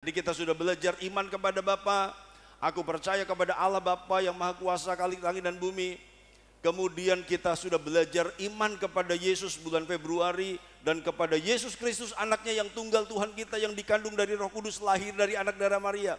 Tadi kita sudah belajar iman kepada Bapa. Aku percaya kepada Allah Bapa yang Maha Kuasa langit dan bumi. Kemudian kita sudah belajar iman kepada Yesus bulan Februari dan kepada Yesus Kristus anaknya yang tunggal Tuhan kita yang dikandung dari Roh Kudus, lahir dari anak darah Maria.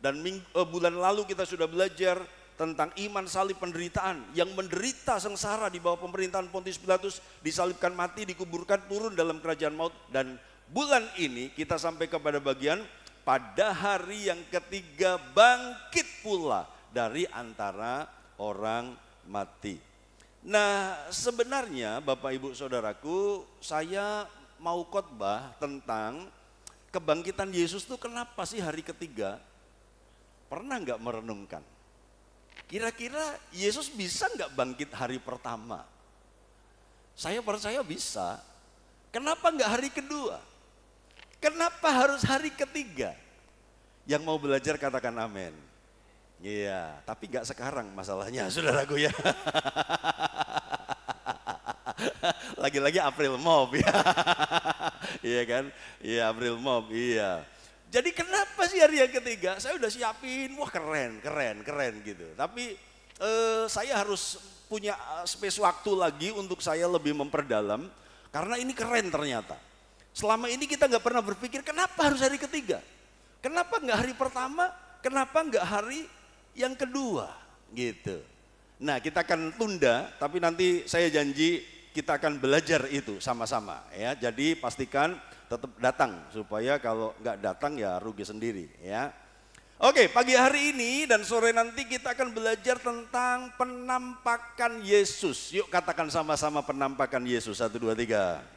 Dan bulan lalu kita sudah belajar tentang iman salib penderitaan, yang menderita sengsara di bawah pemerintahan Pontius Pilatus, disalibkan, mati, dikuburkan, turun dalam kerajaan maut. Dan bulan ini kita sampai kepada bagian pada hari yang ketiga bangkit pula dari antara orang mati. Nah, sebenarnya Bapak Ibu Saudaraku, saya mau khotbah tentang kebangkitan Yesus itu kenapa sih hari ketiga? Pernah nggak merenungkan? Kira-kira Yesus bisa nggak bangkit hari pertama? Saya percaya bisa. Kenapa nggak hari kedua? Kenapa harus hari ketiga? Yang mau belajar katakan amin. Iya, tapi nggak sekarang masalahnya, saudaraku ya. Lagi-lagi April Mop ya. Iya kan? Iya, April Mop, iya. Jadi kenapa sih hari yang ketiga? Saya udah siapin, wah keren gitu. Tapi saya harus punya space waktu lagi untuk saya lebih memperdalam. Karena ini keren ternyata. Selama ini kita nggak pernah berpikir kenapa harus hari ketiga? Kenapa nggak hari pertama? Kenapa nggak hari yang kedua? Gitu. Nah, kita akan tunda, tapi nanti saya janji kita akan belajar itu sama-sama ya. Jadi pastikan tetap datang supaya kalau nggak datang ya rugi sendiri ya. Oke, pagi hari ini dan sore nanti kita akan belajar tentang penampakan Yesus. Yuk katakan sama-sama penampakan Yesus. 1, 2, 3.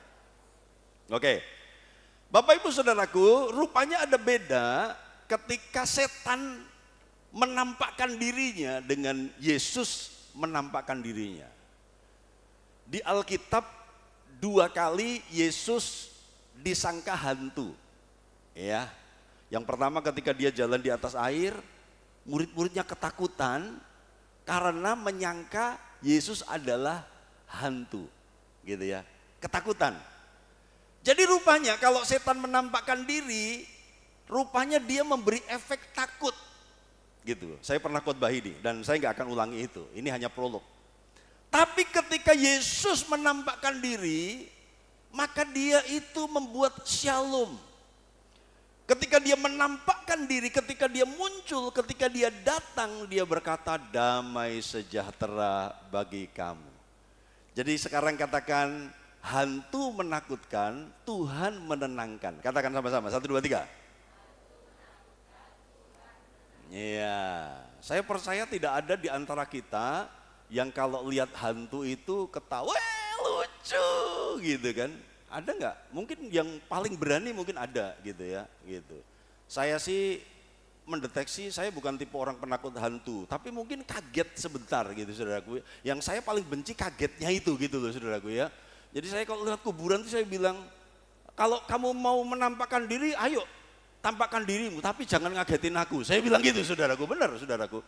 Oke, Bapak Ibu Saudaraku, rupanya ada beda ketika setan menampakkan dirinya dengan Yesus menampakkan dirinya. Di Alkitab 2 kali Yesus disangka hantu. Ya. Yang pertama ketika dia jalan di atas air, murid-muridnya ketakutan karena menyangka Yesus adalah hantu. Gitu ya. Ketakutan. Jadi rupanya kalau setan menampakkan diri, rupanya dia memberi efek takut. Gitu. Saya pernah khotbah ini dan saya nggak akan ulangi itu. Ini hanya prolog. Tapi ketika Yesus menampakkan diri, maka dia itu membuat shalom. Ketika dia menampakkan diri, ketika dia muncul, ketika dia datang, dia berkata damai sejahtera bagi kamu. Jadi sekarang katakan hantu menakutkan, Tuhan menenangkan. Katakan sama-sama, 1, 2, 3. Iya, saya percaya tidak ada di antara kita yang kalau lihat hantu itu ketawa, lucu gitu kan. Ada nggak? Mungkin yang paling berani mungkin ada gitu ya, gitu. Saya sih mendeteksi, saya bukan tipe orang penakut hantu, tapi mungkin kaget sebentar gitu saudaraku. Yang saya paling benci kagetnya itu gitu loh saudaraku ya. Jadi saya kalau lihat kuburan itu saya bilang, kalau kamu mau menampakkan diri, ayo tampakkan dirimu, tapi jangan ngagetin aku. Saya bilang gitu saudaraku, benar saudaraku.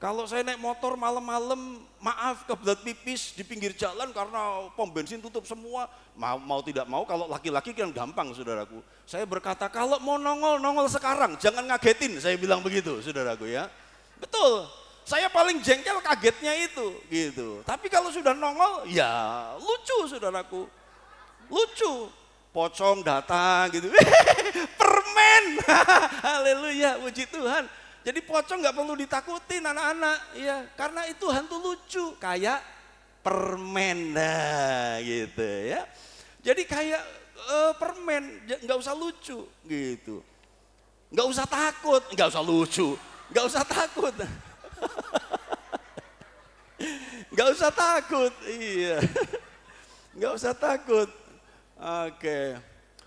Kalau saya naik motor malam-malam, maaf kebelet pipis di pinggir jalan karena pom bensin tutup semua. Mau tidak mau, kalau laki-laki kan gampang saudaraku. Saya berkata kalau mau nongol sekarang, jangan ngagetin. Saya bilang begitu saudaraku ya. Betul, saya paling jengkel kagetnya itu gitu. Tapi kalau sudah nongol, ya lucu saudaraku. Lucu, pocong datang gitu. Permen, haleluya, puji Tuhan. Jadi pocong nggak perlu ditakutin anak-anak, ya, karena itu hantu lucu, kayak permen, nah, gitu ya. Jadi kayak permen, nggak usah lucu, gitu, nggak usah takut, nggak usah lucu, nggak usah takut, nggak usah takut, iya, nggak usah takut. Oke.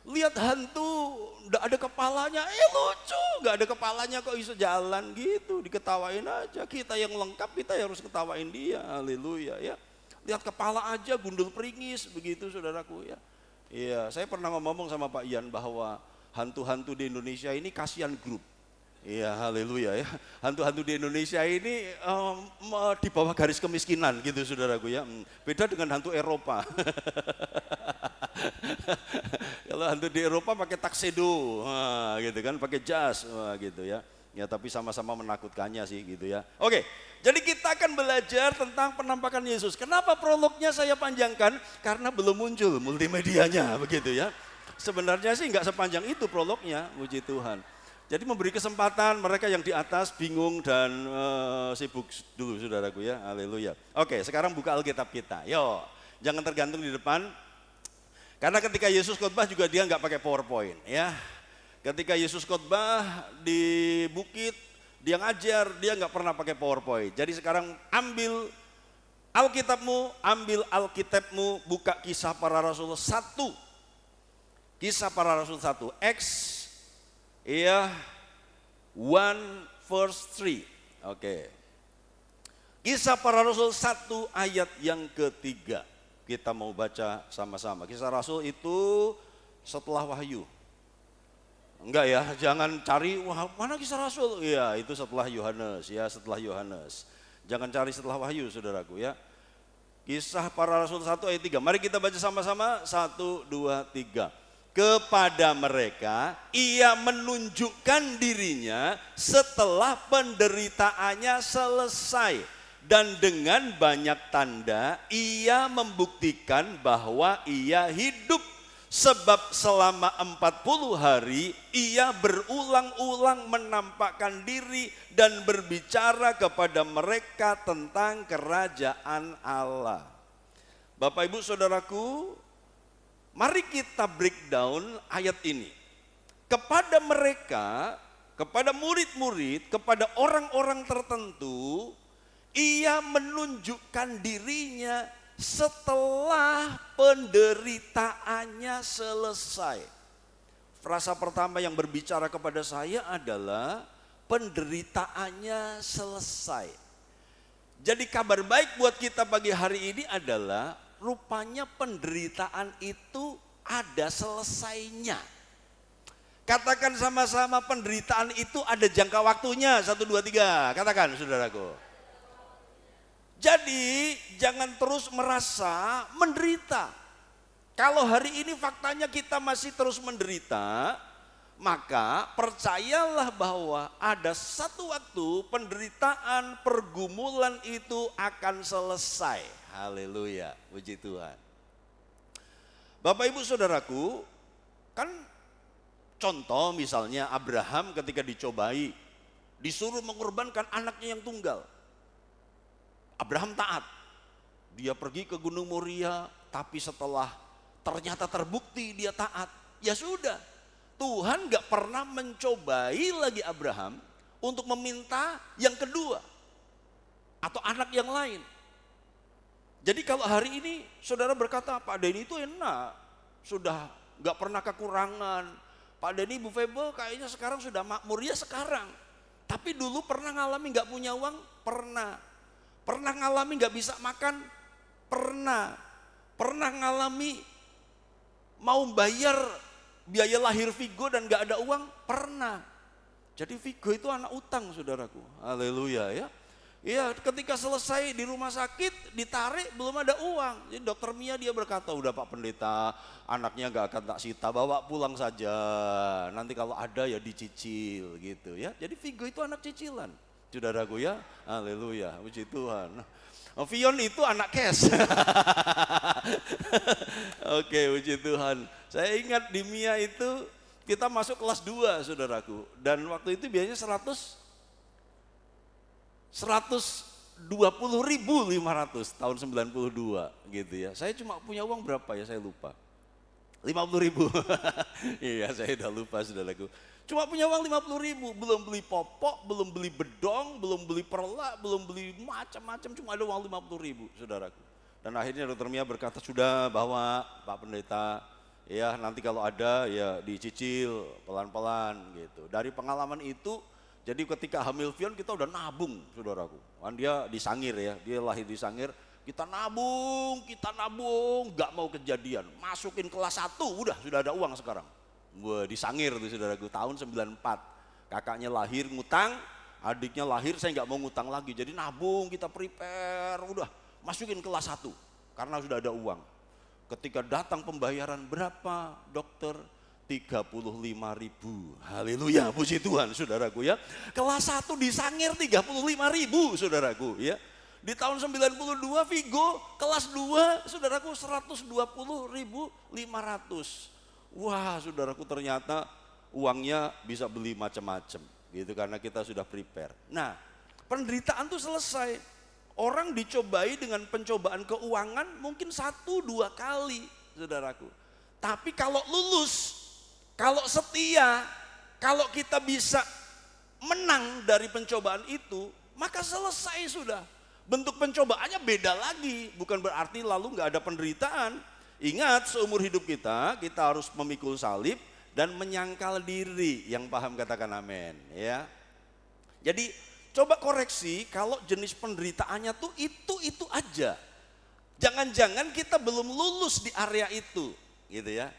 Lihat hantu, nggak ada kepalanya, lucu, nggak ada kepalanya kok bisa jalan gitu, diketawain aja. Kita yang lengkap, kita harus ketawain dia, haleluya ya. Lihat kepala aja gundul peringis begitu saudaraku ya. Iya, saya pernah ngomong sama Pak Ian bahwa hantu-hantu di Indonesia ini kasihan grup. Iya, haleluya ya. Hantu-hantu di Indonesia ini di bawah garis kemiskinan gitu saudaraku ya. Beda dengan hantu Eropa. Kalau hantu di Eropa pakai tuxedo, gitu kan, pakai jas, gitu ya. Ya tapi sama-sama menakutkannya sih gitu ya. Oke, jadi kita akan belajar tentang penampakan Yesus. Kenapa prolognya saya panjangkan? Karena belum muncul multimedianya begitu ya. Sebenarnya sih nggak sepanjang itu prolognya, puji Tuhan. Jadi memberi kesempatan mereka yang di atas bingung dan sibuk dulu saudaraku ya, haleluya. Oke, sekarang buka Alkitab kita, yo. Jangan tergantung di depan, karena ketika Yesus khotbah juga dia nggak pakai PowerPoint ya. Ketika Yesus khotbah di bukit, dia ngajar, dia nggak pernah pakai PowerPoint. Jadi sekarang ambil Alkitabmu, buka Kisah Para Rasul 1. Kisah Para Rasul 1, Acts ya 1 verse 3. Oke. Kisah Para Rasul 1 ayat yang ketiga. Kita mau baca sama-sama. Kisah Rasul itu setelah Wahyu. Enggak ya, jangan cari wah mana Kisah Rasul. Iya, itu setelah Yohanes ya, setelah Yohanes. Jangan cari setelah Wahyu saudaraku ya. Kisah Para Rasul 1 ayat 3. Mari kita baca sama-sama. 1, 2, 3. Kepada mereka ia menunjukkan dirinya setelah penderitaannya selesai, dan dengan banyak tanda ia membuktikan bahwa ia hidup. Sebab selama 40 hari ia berulang-ulang menampakkan diri dan berbicara kepada mereka tentang kerajaan Allah. Bapak Ibu Saudaraku, mari kita breakdown ayat ini. Kepada mereka, kepada murid-murid, kepada orang-orang tertentu, ia menunjukkan dirinya setelah penderitaannya selesai. Frasa pertama yang berbicara kepada saya adalah penderitaannya selesai. Jadi kabar baik buat kita pagi hari ini adalah rupanya penderitaan itu ada selesainya. Katakan sama-sama, penderitaan itu ada jangka waktunya. 1, 2, 3. Katakan saudaraku. Jadi jangan terus merasa menderita. Kalau hari ini faktanya kita masih terus menderita, maka percayalah bahwa ada satu waktu penderitaan, pergumulan itu akan selesai. Haleluya, puji Tuhan. Bapak Ibu Saudaraku, kan contoh misalnya Abraham ketika dicobai, disuruh mengorbankan anaknya yang tunggal. Abraham taat, dia pergi ke Gunung Moria, tapi setelah ternyata terbukti dia taat, ya sudah, Tuhan gak pernah mencobai lagi Abraham untuk meminta yang kedua atau anak yang lain. Jadi kalau hari ini saudara berkata Pak Denny itu enak, sudah gak pernah kekurangan, Pak Denny Bu Febo kayaknya sekarang sudah makmur, ya sekarang. Tapi dulu pernah ngalami gak punya uang? Pernah. Pernah ngalami gak bisa makan? Pernah. Pernah ngalami mau bayar biaya lahir Vigo dan gak ada uang? Pernah. Jadi Vigo itu anak utang saudaraku. Haleluya ya. Iya, ketika selesai di rumah sakit ditarik belum ada uang. Jadi dokter Mia dia berkata, udah Pak Pendeta, anaknya gak akan tak sita, bawa pulang saja. Nanti kalau ada ya dicicil gitu ya. Jadi Vigo itu anak cicilan. Saudaraku ya, haleluya, puji Tuhan. Vion itu anak cash. Oke, puji Tuhan. Saya ingat di Mia itu kita masuk kelas 2 saudaraku. Dan waktu itu biasanya 120.500 tahun 92 gitu ya. Saya cuma punya uang berapa ya, saya lupa. 50.000. Iya, saya udah lupa saudaraku. Cuma punya uang 50.000, belum beli popok, belum beli bedong, belum beli perlak, belum beli macam-macam, cuma ada uang 50.000 saudaraku. Dan akhirnya dokter Mia berkata, sudah bawa Pak Pendeta, ya nanti kalau ada ya dicicil pelan-pelan gitu. Dari pengalaman itu, jadi ketika hamil Vion kita udah nabung saudaraku. Kan dia di Sangir ya, dia lahir di Sangir. Kita nabung, gak mau kejadian. Masukin kelas 1, sudah ada uang sekarang. Gue di Sangir tuh saudaraku, tahun 94. Kakaknya lahir ngutang, adiknya lahir saya gak mau ngutang lagi. Jadi nabung, kita prepare, udah masukin kelas 1. Karena sudah ada uang. Ketika datang pembayaran berapa dokter? 35.000. Haleluya, puji Tuhan saudaraku ya. Kelas 1 di Sangir 35.000 saudaraku ya. Di tahun 92 Vigo kelas 2 saudaraku 120.500. Wah saudaraku, ternyata uangnya bisa beli macam-macam gitu karena kita sudah prepare. Nah, penderitaan tuh selesai. Orang dicobai dengan pencobaan keuangan mungkin 1-2 kali saudaraku. Tapi kalau lulus, kalau setia, kalau kita bisa menang dari pencobaan itu, maka selesai sudah. Bentuk pencobaannya beda lagi, bukan berarti lalu nggak ada penderitaan. Ingat, seumur hidup kita harus memikul salib dan menyangkal diri. Yang paham katakan amin ya. Jadi coba koreksi kalau jenis penderitaannya tuh itu aja. Jangan-jangan kita belum lulus di area itu, gitu ya.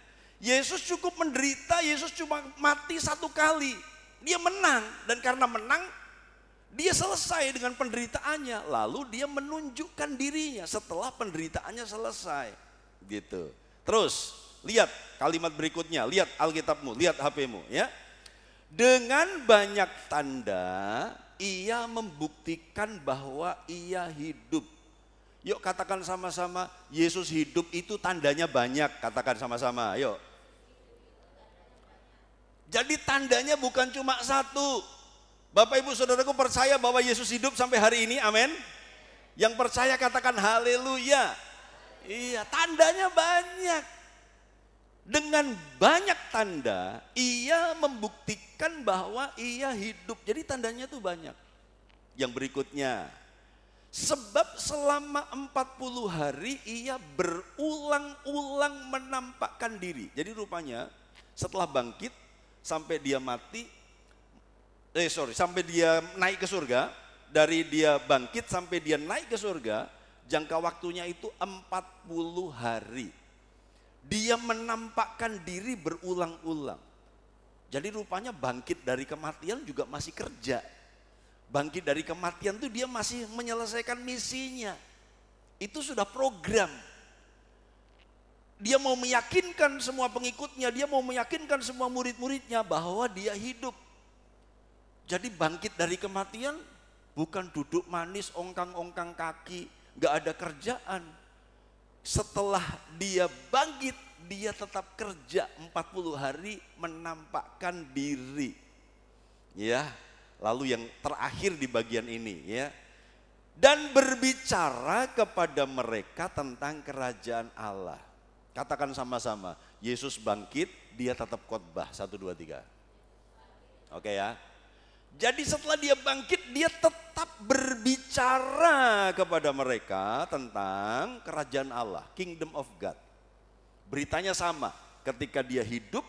Yesus cukup menderita, Yesus cuma mati 1 kali. Dia menang, dan karena menang, dia selesai dengan penderitaannya. Lalu dia menunjukkan dirinya setelah penderitaannya selesai. Gitu. Terus, lihat kalimat berikutnya, lihat Alkitabmu, lihat HP-mu ya. Dengan banyak tanda, ia membuktikan bahwa ia hidup. Yuk katakan sama-sama, Yesus hidup itu tandanya banyak. Katakan sama-sama, yuk. Jadi tandanya bukan cuma 1. Bapak ibu saudaraku percaya bahwa Yesus hidup sampai hari ini, amin. Yang percaya katakan haleluya. Iya, tandanya banyak. Dengan banyak tanda, ia membuktikan bahwa ia hidup. Jadi tandanya tuh banyak. Yang berikutnya, sebab selama 40 hari ia berulang-ulang menampakkan diri. Jadi rupanya setelah bangkit sampai dia mati, sampai dia naik ke surga, dari dia bangkit sampai dia naik ke surga, jangka waktunya itu 40 hari. Dia menampakkan diri berulang-ulang. Jadi rupanya bangkit dari kematian juga masih kerja. Bangkit dari kematian itu dia masih menyelesaikan misinya. Itu sudah program. Dia mau meyakinkan semua pengikutnya, dia mau meyakinkan semua murid-muridnya bahwa dia hidup. Jadi bangkit dari kematian bukan duduk manis, ongkang-ongkang kaki, gak ada kerjaan. Setelah dia bangkit, dia tetap kerja 40 hari menampakkan diri. Ya, lalu yang terakhir di bagian ini ya. Dan berbicara kepada mereka tentang kerajaan Allah. Katakan sama-sama, Yesus bangkit, dia tetap khotbah. 1, 2, 3. Oke ya. Jadi setelah dia bangkit, dia tetap berbicara kepada mereka tentang kerajaan Allah, Kingdom of God. Beritanya sama, ketika dia hidup,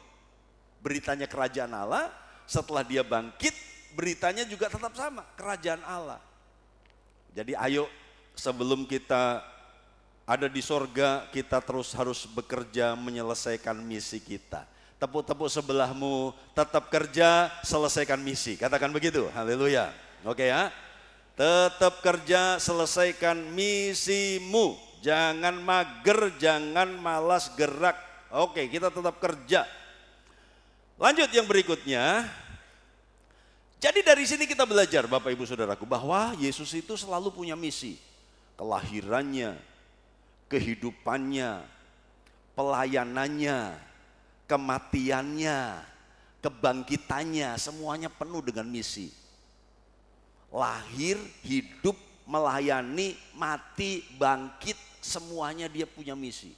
beritanya kerajaan Allah. Setelah dia bangkit, beritanya juga tetap sama, kerajaan Allah. Jadi ayo, sebelum kita ada di sorga, kita terus harus bekerja menyelesaikan misi kita. Tepuk-tepuk sebelahmu, tetap kerja, selesaikan misi. Katakan begitu, haleluya. Oke ya, tetap kerja, selesaikan misimu. Jangan mager, jangan malas gerak. Oke, kita tetap kerja. Lanjut yang berikutnya. Jadi dari sini kita belajar Bapak Ibu Saudaraku bahwa Yesus itu selalu punya misi. Kelahirannya, kehidupannya, pelayanannya, kematiannya, kebangkitannya, semuanya penuh dengan misi. Lahir, hidup, melayani, mati, bangkit, semuanya dia punya misi.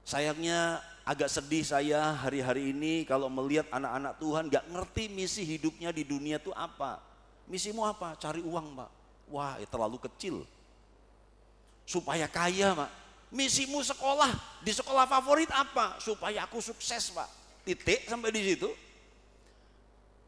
Sayangnya agak sedih saya hari-hari ini kalau melihat anak-anak Tuhan gak ngerti misi hidupnya di dunia itu apa. Misimu apa? Cari uang Pak. Wah terlalu kecil. Supaya kaya Pak. Misimu sekolah, di sekolah favorit apa? Supaya aku sukses Pak. Titik sampai di situ.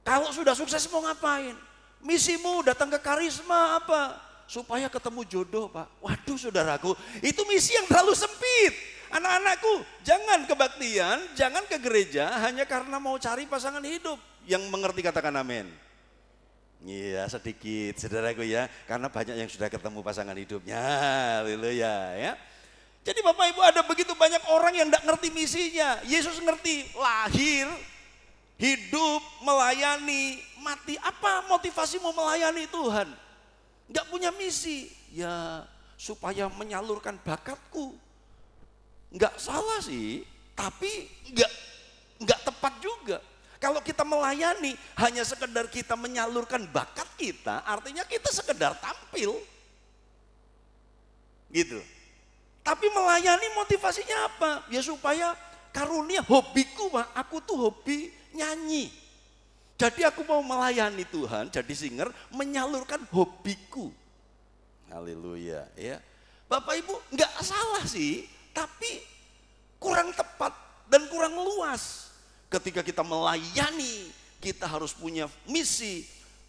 Kalau sudah sukses mau ngapain? Misimu datang ke karisma apa? Supaya ketemu jodoh Pak. Waduh saudaraku, itu misi yang terlalu sempit. Anak-anakku, jangan kebaktian, jangan ke gereja hanya karena mau cari pasangan hidup. Yang mengerti katakan amin. Iya sedikit saudaraku ya, karena banyak yang sudah ketemu pasangan hidupnya. Haleluya ya. Jadi Bapak Ibu ada begitu banyak orang yang tidak ngerti misinya. Yesus ngerti, lahir, hidup, melayani, mati. Apa motivasimu melayani Tuhan? Nggak punya misi. Ya supaya menyalurkan bakatku. Nggak salah sih, tapi nggak tepat juga. Kalau kita melayani hanya sekedar kita menyalurkan bakat kita, artinya kita sekedar tampil. Gitu. Tapi melayani motivasinya apa? Ya supaya karunia, hobiku Pak, aku tuh hobi nyanyi. Jadi aku mau melayani Tuhan, jadi singer, menyalurkan hobiku. Haleluya, ya. Bapak Ibu nggak salah sih, tapi kurang tepat dan kurang luas. Ketika kita melayani, kita harus punya misi,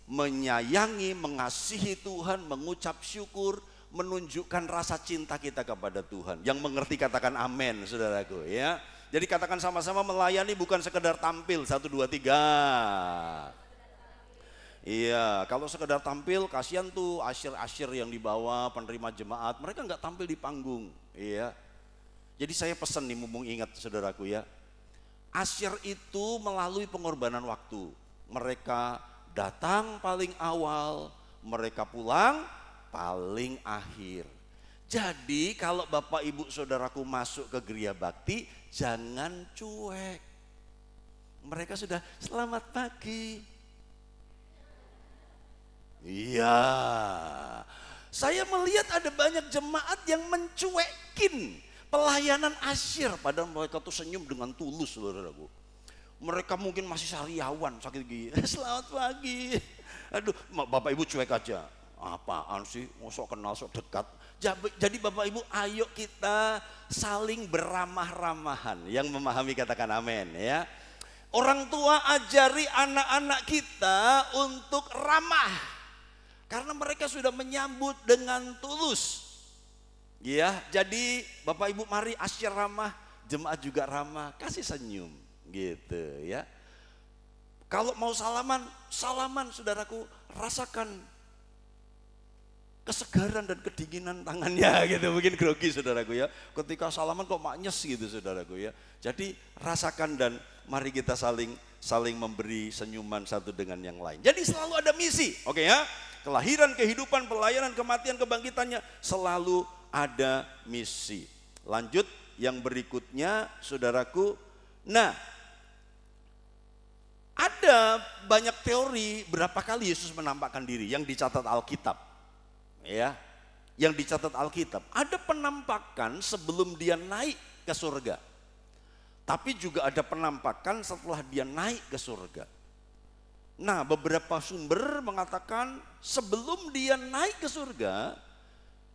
menyayangi, mengasihi Tuhan, mengucap syukur, menunjukkan rasa cinta kita kepada Tuhan. Yang mengerti katakan amin, saudaraku, ya. Jadi katakan sama-sama, melayani bukan sekedar tampil. 1, 2, 3. Iya, kalau sekedar tampil kasihan tuh asyir-asyir yang dibawa penerima jemaat, mereka nggak tampil di panggung. Iya. Jadi saya pesan nih, mumpung ingat saudaraku ya. Asyir itu melalui pengorbanan waktu. Mereka datang paling awal, mereka pulang paling akhir. Jadi kalau Bapak Ibu Saudaraku masuk ke gereja bakti, jangan cuek. Mereka sudah selamat pagi. Iya. Saya melihat ada banyak jemaat yang mencuekin pelayanan asyir, padahal mereka tuh senyum dengan tulus, saudaraku. Mereka mungkin masih sariawan, sakit gigi. Selamat pagi. Aduh, Bapak Ibu cuek aja. Apaan sih, mosok kenal sok dekat. Jadi Bapak Ibu, ayo kita saling beramah-ramahan. Yang memahami katakan amin, ya. Orang tua ajari anak-anak kita untuk ramah, karena mereka sudah menyambut dengan tulus. Ya, jadi Bapak Ibu mari asyir ramah, jemaat juga ramah, kasih senyum gitu ya. Kalau mau salaman, salaman saudaraku, rasakan kesegaran dan kedinginan tangannya gitu, mungkin grogi saudaraku ya. Ketika salaman kok maknyes gitu saudaraku ya. Jadi rasakan dan mari kita saling memberi senyuman satu dengan yang lain. Jadi selalu ada misi, oke ya. Kelahiran, kehidupan, pelayanan, kematian, kebangkitannya selalu ada misi. Lanjut yang berikutnya saudaraku. Nah, ada banyak teori berapa kali Yesus menampakkan diri yang dicatat Alkitab. Ya, yang dicatat Alkitab. Ada penampakan sebelum dia naik ke surga. Tapi juga ada penampakan setelah dia naik ke surga. Nah, beberapa sumber mengatakan sebelum dia naik ke surga,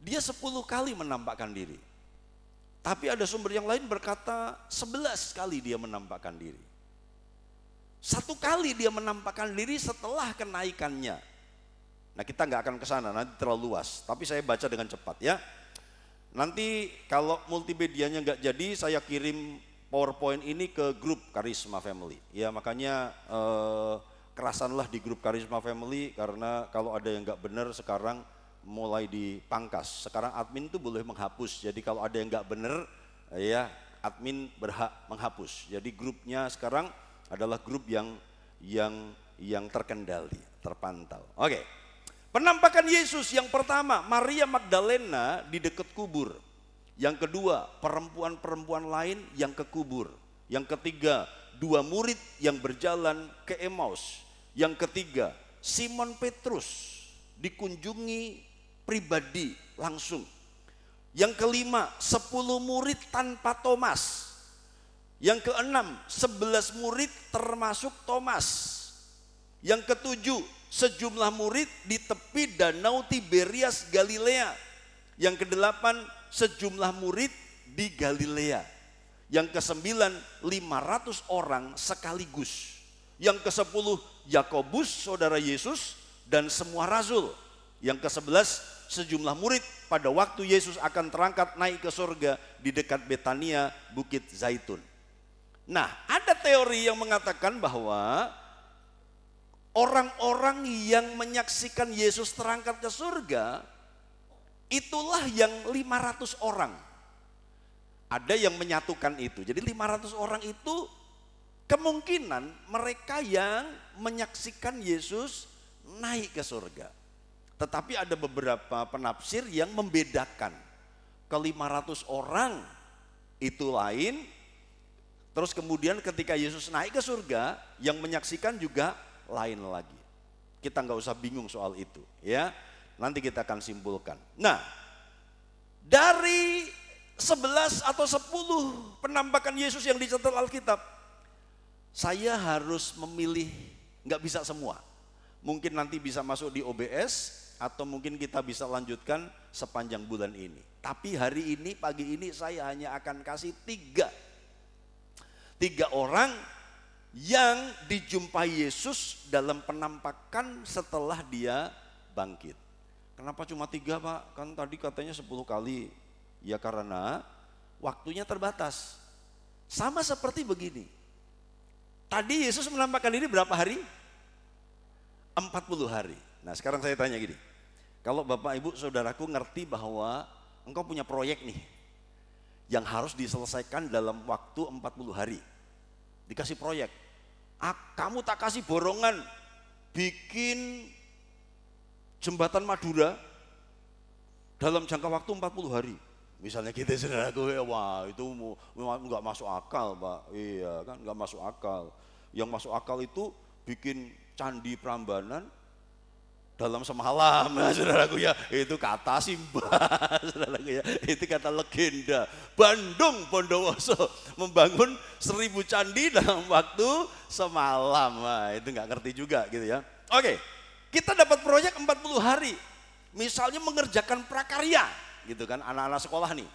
dia 10 kali menampakkan diri. Tapi ada sumber yang lain berkata 11 kali dia menampakkan diri. 1 kali dia menampakkan diri setelah kenaikannya. Nah, kita nggak akan ke sana, nanti terlalu luas. Tapi saya baca dengan cepat ya. Nanti kalau multimedianya nggak jadi, saya kirim PowerPoint ini ke grup Karisma Family. Ya, makanya kerasanlah di grup Karisma Family, karena kalau ada yang nggak benar sekarang mulai dipangkas. Sekarang admin tuh boleh menghapus. Jadi kalau ada yang nggak benar, ya admin berhak menghapus. Jadi grupnya sekarang adalah grup yang terkendali, terpantau. Oke. Penampakan Yesus yang pertama, Maria Magdalena di dekat kubur. Yang kedua, perempuan-perempuan lain yang ke kubur. Yang ketiga, 2 murid yang berjalan ke Emmaus. Yang ketiga, Simon Petrus dikunjungi pribadi langsung. Yang kelima, 10 murid tanpa Thomas. Yang keenam, 11 murid termasuk Thomas. Yang ketujuh, sejumlah murid di tepi danau Tiberias Galilea. Yang kedelapan, sejumlah murid di Galilea. Yang kesembilan, 500 orang sekaligus. Yang ke-10, Yakobus saudara Yesus dan semua rasul. Yang ke-11, sejumlah murid pada waktu Yesus akan terangkat naik ke surga di dekat Betania, Bukit Zaitun. Nah, ada teori yang mengatakan bahwa orang-orang yang menyaksikan Yesus terangkat ke surga, itulah yang 500 orang. Ada yang menyatukan itu. Jadi 500 orang itu kemungkinan mereka yang menyaksikan Yesus naik ke surga. Tetapi ada beberapa penafsir yang membedakan. Ke 500 orang itu lain. Terus kemudian ketika Yesus naik ke surga, yang menyaksikan juga lain lagi. Kita nggak usah bingung soal itu, ya. Nanti kita akan simpulkan. Nah, dari 11 atau 10 penampakan Yesus yang dicatat Alkitab, saya harus memilih, nggak bisa semua. Mungkin nanti bisa masuk di OBS, atau mungkin kita bisa lanjutkan sepanjang bulan ini. Tapi hari ini, pagi ini saya hanya akan kasih 3 orang yang dijumpai Yesus dalam penampakan setelah dia bangkit. Kenapa cuma 3, Pak? Kan tadi katanya 10 kali. Ya karena waktunya terbatas. Sama seperti begini. Tadi Yesus menampakkan diri berapa hari? 40 hari. Nah sekarang saya tanya gini. Kalau Bapak Ibu Saudaraku ngerti bahwa engkau punya proyek nih. Yang harus diselesaikan dalam waktu 40 hari. Dikasih proyek. Kamu tak kasih borongan bikin jembatan Madura dalam jangka waktu 40 hari. Misalnya kita saudaraku, wah itu nggak masuk akal, Pak. Iya kan, nggak masuk akal. Yang masuk akal itu bikin candi Prambanan dalam semalam, nah, saudaraku ya. Itu kata Simbah, saudaraku ya. Itu kata legenda. Bandung Bondowoso membangun 1000 candi dalam waktu semalam. Nah, itu nggak ngerti juga gitu ya. Oke, kita dapat proyek 40 hari. Misalnya mengerjakan prakarya, gitu kan, anak-anak sekolah nih.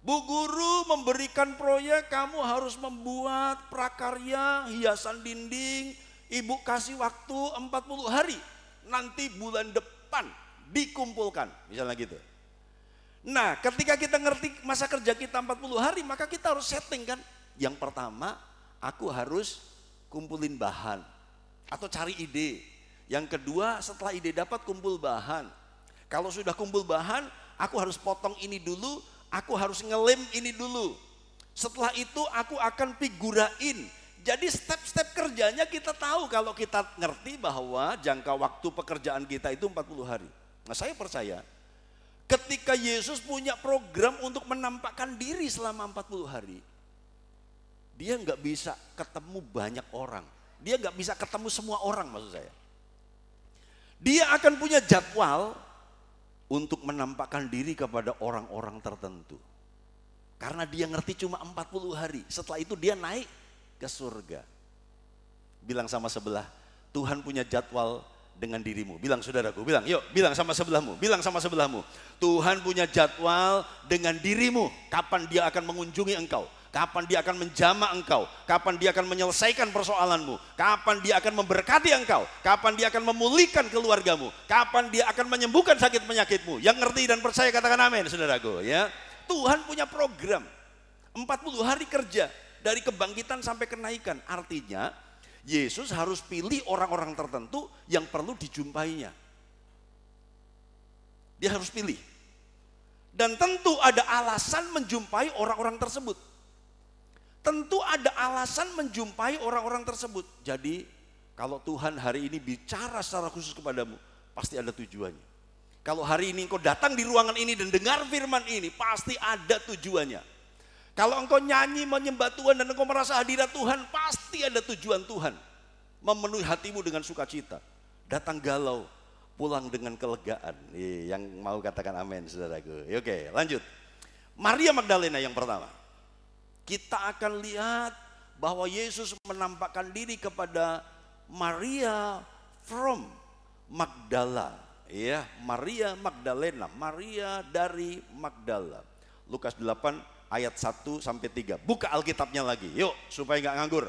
Bu guru memberikan proyek, kamu harus membuat prakarya, hiasan dinding. Ibu kasih waktu 40 hari. Nanti bulan depan dikumpulkan, misalnya gitu. Nah, ketika kita ngerti masa kerja kita 40 hari, maka kita harus setting kan. Yang pertama, aku harus kumpulin bahan atau cari ide. Yang kedua, setelah ide dapat, kumpul bahan. Kalau sudah kumpul bahan, aku harus potong ini dulu, aku harus ngelem ini dulu. Setelah itu aku akan figurain. Jadi step-step kerjanya kita tahu kalau kita ngerti bahwa jangka waktu pekerjaan kita itu 40 hari. Nah saya percaya ketika Yesus punya program untuk menampakkan diri selama 40 hari. Dia nggak bisa ketemu banyak orang. Dia nggak bisa ketemu semua orang maksud saya. Dia akan punya jadwal untuk menampakkan diri kepada orang-orang tertentu. Karena dia ngerti cuma 40 hari. Setelah itu dia naik ke surga. Bilang sama sebelah, Tuhan punya jadwal dengan dirimu. Bilang saudaraku, bilang, yuk bilang sama sebelahmu, bilang sama sebelahmu. Tuhan punya jadwal dengan dirimu. Kapan dia akan mengunjungi engkau? Kapan dia akan menjamah engkau? Kapan dia akan menyelesaikan persoalanmu? Kapan dia akan memberkati engkau? Kapan dia akan memulihkan keluargamu? Kapan dia akan menyembuhkan sakit penyakitmu? Yang ngerti dan percaya katakan amin saudaraku ya. Tuhan punya program 40 hari kerja. Dari kebangkitan sampai kenaikan. Artinya Yesus harus pilih orang-orang tertentu yang perlu dijumpainya. Dia harus pilih. Dan tentu ada alasan menjumpai orang-orang tersebut. Tentu ada alasan menjumpai orang-orang tersebut. Jadi kalau Tuhan hari ini bicara secara khusus kepadamu, pasti ada tujuannya. Kalau hari ini engkau datang di ruangan ini dan dengar firman ini, pasti ada tujuannya. Kalau engkau nyanyi menyembah Tuhan dan engkau merasa hadirat Tuhan, pasti ada tujuan Tuhan. Memenuhi hatimu dengan sukacita. Datang galau, pulang dengan kelegaan. Yang mau katakan amin saudaraku. Oke lanjut. Maria Magdalena yang pertama. Kita akan lihat bahwa Yesus menampakkan diri kepada Maria from Magdala. Ya, Maria Magdalena, Maria dari Magdala. Lukas 8 ayat 1 sampai 3. Buka Alkitabnya lagi. Yuk, supaya nggak nganggur.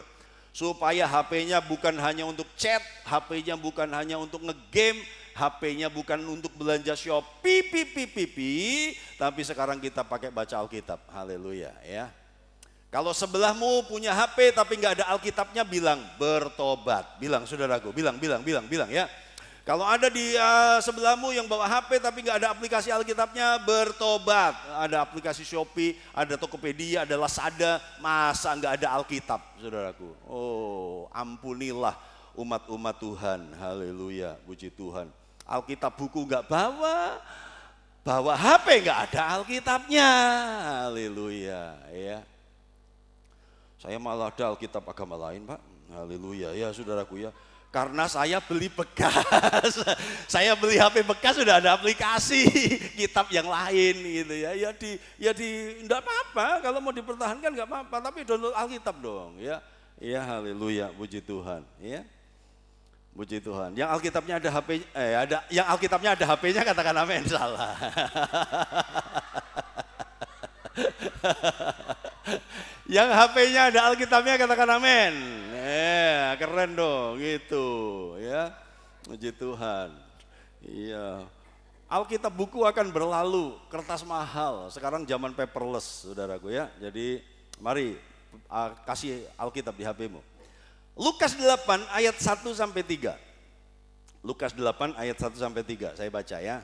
Supaya HP-nya bukan hanya untuk chat, HP-nya bukan hanya untuk ngegame, HP-nya bukan untuk belanja Shopee, tapi sekarang kita pakai baca Alkitab. Haleluya ya. Kalau sebelahmu punya HP tapi nggak ada Alkitabnya, bilang bertobat. Bilang saudaraku, bilang ya. Kalau ada di sebelahmu yang bawa HP tapi nggak ada aplikasi Alkitabnya, bertobat. Ada aplikasi Shopee, ada Tokopedia, ada Lazada, masa nggak ada Alkitab, saudaraku? Oh, ampunilah umat-umat Tuhan, haleluya, puji Tuhan. Alkitab buku nggak bawa, bawa HP nggak ada Alkitabnya, haleluya, ya. Saya malah ada Alkitab agama lain, Pak, haleluya, ya saudaraku ya. Karena saya beli bekas, saya beli HP bekas sudah ada aplikasi kitab yang lain gitu ya. Enggak apa-apa kalau mau dipertahankan enggak apa-apa, tapi download Alkitab dong ya. Ya haleluya, puji Tuhan ya. Puji Tuhan. Yang Alkitabnya ada HP yang Alkitabnya ada HP-nya katakan amin, salah. Yang HP-nya ada Alkitabnya katakan amin. Keren dong gitu ya. Puji Tuhan. Iya. Alkitab buku akan berlalu, kertas mahal. Sekarang zaman paperless, saudaraku ya. Jadi mari kasih Alkitab di HP-mu. Lukas 8 ayat 1 sampai 3. Lukas 8 ayat 1 sampai 3. Saya baca ya.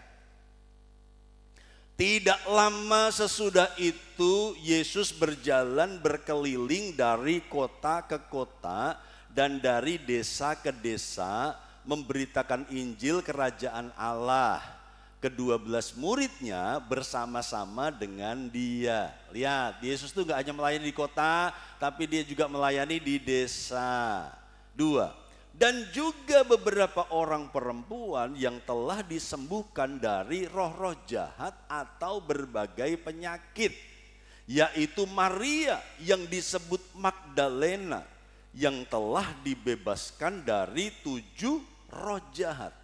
Tidak lama sesudah itu Yesus berjalan berkeliling dari kota ke kota dan dari desa ke desa memberitakan Injil kerajaan Allah. Ke-12 muridnya bersama-sama dengan dia. Lihat, Yesus itu gak hanya melayani di kota, tapi dia juga melayani di desa. 2. Dan juga beberapa orang perempuan yang telah disembuhkan dari roh-roh jahat atau berbagai penyakit. Yaitu Maria yang disebut Magdalena yang telah dibebaskan dari 7 roh jahat.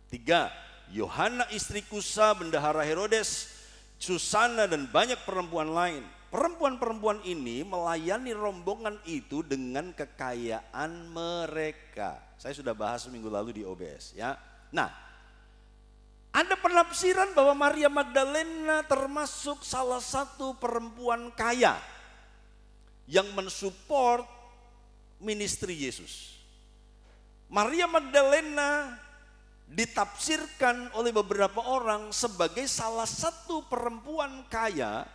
3. Yohana istri Kusa bendahara Herodes, Susana dan banyak perempuan lain. Perempuan-perempuan ini melayani rombongan itu dengan kekayaan mereka. Saya sudah bahas seminggu lalu di OBS ya. Nah, ada penafsiran bahwa Maria Magdalena termasuk salah satu perempuan kaya yang mensupport ministry Yesus. Maria Magdalena ditafsirkan oleh beberapa orang sebagai salah satu perempuan kaya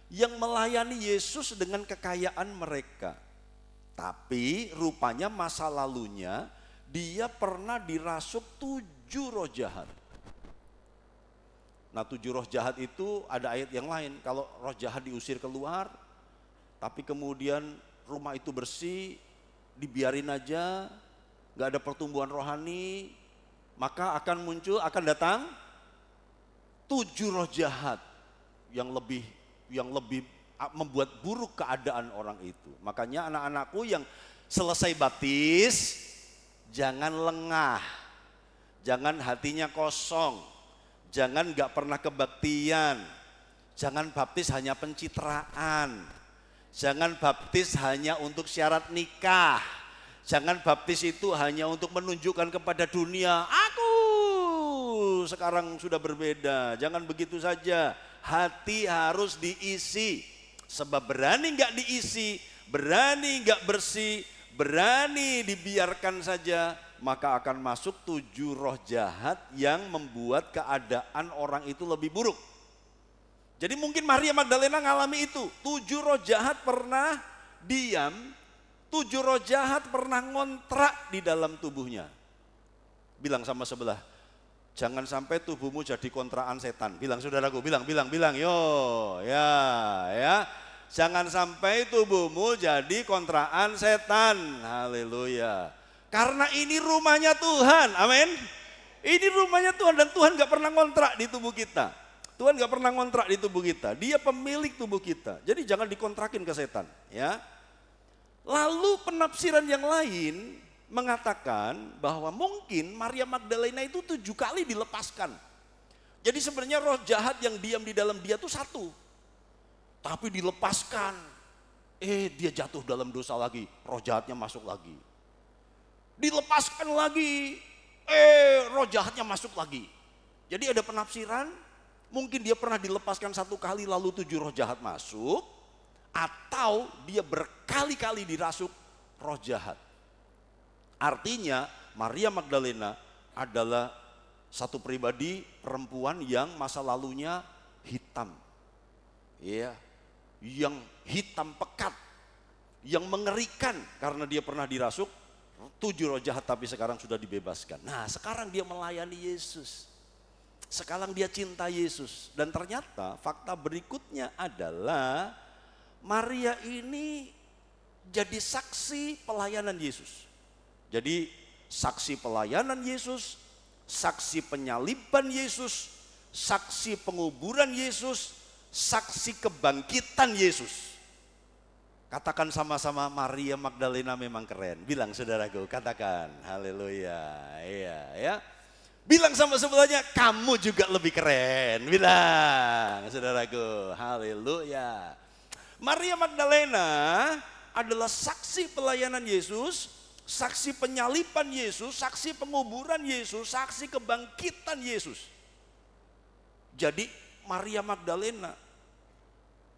yang melayani Yesus dengan kekayaan mereka. Tapi rupanya masa lalunya dia pernah dirasuk 7 roh jahat. Nah 7 roh jahat itu ada ayat yang lain. Kalau roh jahat diusir keluar, tapi kemudian rumah itu bersih, dibiarin aja, gak ada pertumbuhan rohani, maka akan datang 7 roh jahat yang lebih membuat buruk keadaan orang itu. Makanya anak-anakku yang selesai baptis, jangan lengah, jangan hatinya kosong, jangan gak pernah kebaktian, jangan baptis hanya pencitraan, jangan baptis hanya untuk syarat nikah, jangan baptis itu hanya untuk menunjukkan kepada dunia, aku sekarang sudah berbeda. Jangan begitu saja. Hati harus diisi, sebab berani nggak diisi, berani nggak bersih, berani dibiarkan saja, maka akan masuk 7 roh jahat yang membuat keadaan orang itu lebih buruk. Jadi mungkin Maria Magdalena ngalami itu, 7 roh jahat pernah diam, 7 roh jahat pernah ngontrak di dalam tubuhnya. Bilang sama sebelah, jangan sampai tubuhmu jadi kontrakan setan. Bilang saudaraku, bilang yo, ya. Jangan sampai tubuhmu jadi kontrakan setan. Haleluya. Karena ini rumahnya Tuhan, amin. Ini rumahnya Tuhan dan Tuhan gak pernah ngontrak di tubuh kita. Tuhan gak pernah ngontrak di tubuh kita. Dia pemilik tubuh kita. Jadi jangan dikontrakin ke setan, ya. Lalu penafsiran yang lain mengatakan bahwa mungkin Maria Magdalena itu 7 kali dilepaskan. Jadi sebenarnya roh jahat yang diam di dalam dia itu 1. Tapi dilepaskan. Dia jatuh dalam dosa lagi, roh jahatnya masuk lagi. Dilepaskan lagi, roh jahatnya masuk lagi. Jadi ada penafsiran, mungkin dia pernah dilepaskan 1 kali lalu 7 roh jahat masuk, atau dia berkali-kali dirasuk roh jahat. Artinya Maria Magdalena adalah Satu pribadi perempuan yang masa lalunya hitam. Ya, yang hitam pekat, yang mengerikan karena dia pernah dirasuk 7 roh jahat tapi sekarang sudah dibebaskan. Nah, sekarang dia melayani Yesus. Sekarang dia cinta Yesus. Dan ternyata fakta berikutnya adalah Maria ini jadi saksi pelayanan Yesus. Jadi saksi pelayanan Yesus, saksi penyaliban Yesus, saksi penguburan Yesus, saksi kebangkitan Yesus. Katakan sama-sama, Maria Magdalena memang keren. Bilang saudaraku, katakan haleluya. Iya ya. Bilang sama sebelahnya, kamu juga lebih keren. Bilang saudaraku, haleluya. Maria Magdalena adalah saksi pelayanan Yesus, saksi penyaliban Yesus, saksi penguburan Yesus, saksi kebangkitan Yesus. Jadi Maria Magdalena,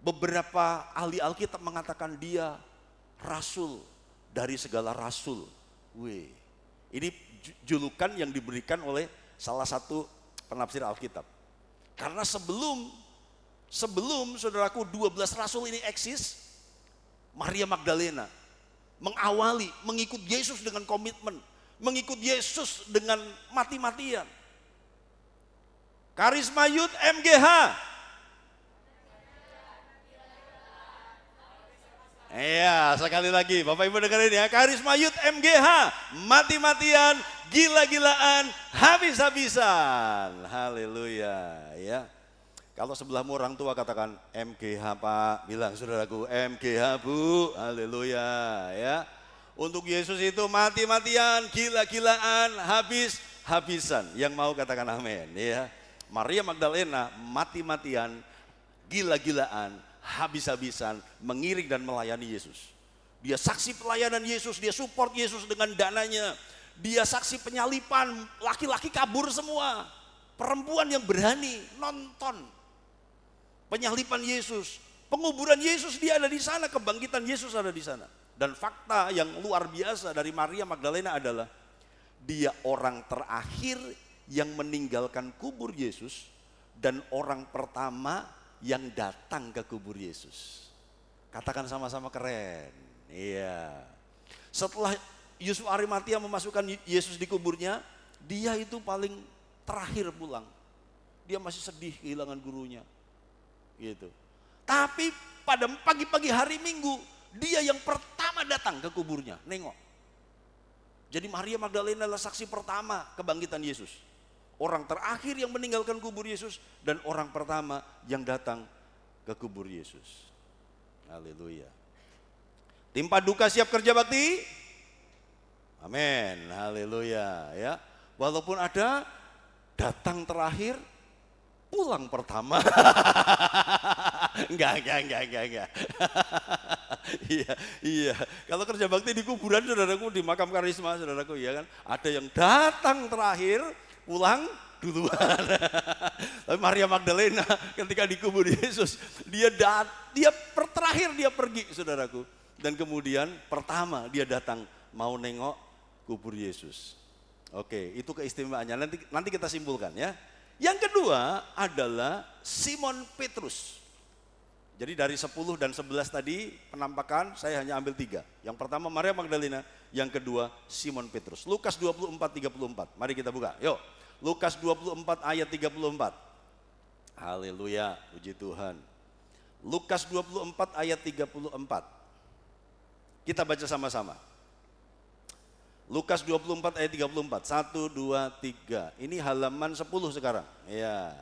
beberapa ahli Alkitab mengatakan dia rasul dari segala rasul. Wih, ini julukan yang diberikan oleh salah satu penafsir Alkitab. Karena sebelum saudaraku 12 rasul ini eksis, Maria Magdalena mengawali, mengikut Yesus dengan komitmen, mengikut Yesus dengan mati-matian. Karisma Youth MGH. Iya, sekali lagi Bapak Ibu dengerin ya. Karisma Youth MGH, mati-matian, gila-gilaan, habis-habisan. Haleluya ya. Kalau sebelahmu orang tua katakan MGH Pak, bilang saudaraku MGH Bu, haleluya ya. Untuk Yesus itu mati-matian, gila-gilaan, habis-habisan. Yang mau katakan amin ya. Maria Magdalena mati-matian, gila-gilaan, habis-habisan, mengiring dan melayani Yesus. Dia saksi pelayanan Yesus, dia support Yesus dengan dananya. Dia saksi penyalipan, laki-laki kabur semua. Perempuan yang berani nonton penyalipan Yesus, penguburan Yesus, dia ada di sana, kebangkitan Yesus ada di sana. Dan fakta yang luar biasa dari Maria Magdalena adalah dia orang terakhir yang meninggalkan kubur Yesus dan orang pertama yang datang ke kubur Yesus. Katakan sama-sama keren. Iya. Setelah Yusuf Arimatia memasukkan Yesus di kuburnya, dia itu paling terakhir pulang. Dia masih sedih kehilangan gurunya. Gitu. Tapi pada pagi-pagi hari Minggu, dia yang pertama datang ke kuburnya, nengok. Jadi Maria Magdalena adalah saksi pertama kebangkitan Yesus. Orang terakhir yang meninggalkan kubur Yesus dan orang pertama yang datang ke kubur Yesus. Haleluya. Tim Paduka siap kerja bakti? Amin. Haleluya ya. Walaupun ada datang terakhir, pulang pertama. Enggak. Iya. Kalau kerja bakti di kuburan saudaraku, di makam karisma saudaraku, ya kan. Ada yang datang terakhir, pulang duluan. Tapi Maria Magdalena ketika dikubur Yesus, dia terakhir dia pergi saudaraku. Dan kemudian pertama dia datang mau nengok kubur Yesus. Oke, itu keistimewaannya. Nanti kita simpulkan ya. Yang kedua adalah Simon Petrus. Jadi dari 10 dan 11 tadi penampakan saya hanya ambil 3. Yang pertama Maria Magdalena, yang kedua Simon Petrus. Lukas 24:34. Mari kita buka. Yuk. Lukas 24 ayat 34. Haleluya, puji Tuhan. Lukas 24 ayat 34. Kita baca sama-sama. Lukas 24 ayat 34. 1, 2, 3. Ini halaman 10 sekarang. Ya.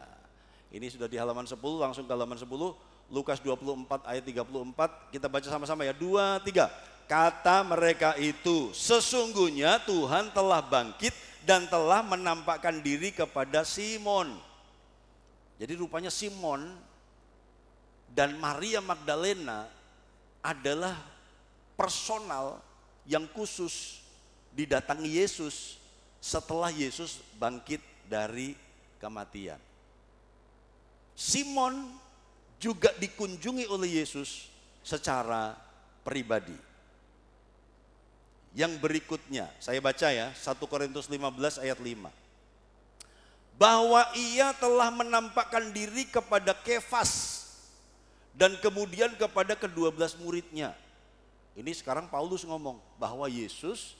Ini sudah di halaman 10, langsung ke halaman 10. Lukas 24 ayat 34. Kita baca sama-sama ya. 2, 3. Kata mereka itu, sesungguhnya Tuhan telah bangkit dan telah menampakkan diri kepada Simon. Jadi rupanya Simon dan Maria Magdalena adalah personal yang khusus didatangi Yesus setelah Yesus bangkit dari kematian. Simon juga dikunjungi oleh Yesus secara pribadi. Yang berikutnya, saya baca ya, 1 Korintus 15 ayat 5. bahwa ia telah menampakkan diri kepada Kefas dan kemudian kepada ke-12 muridnya. Ini sekarang Paulus ngomong bahwa Yesus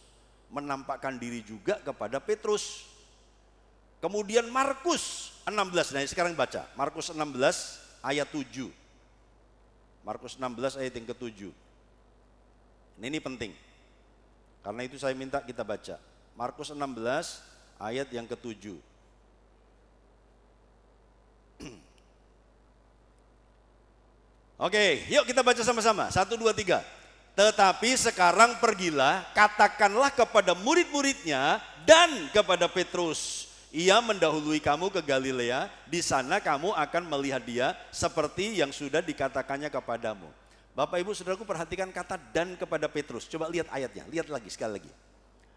menampakkan diri juga kepada Petrus. Kemudian Markus 16, nah sekarang baca Markus 16 ayat 7. Markus 16 ayat yang ke-7. Ini penting. Karena itu saya minta kita baca. Markus 16 ayat yang ke-7. Oke, yuk kita baca sama-sama. 1, 2, 3. Tetapi sekarang pergilah, katakanlah kepada murid-muridnya dan kepada Petrus, ia mendahului kamu ke Galilea, di sana kamu akan melihat dia seperti yang sudah dikatakannya kepadamu. Bapak Ibu Saudaraku, perhatikan kata dan kepada Petrus. Coba lihat ayatnya, lihat lagi sekali lagi.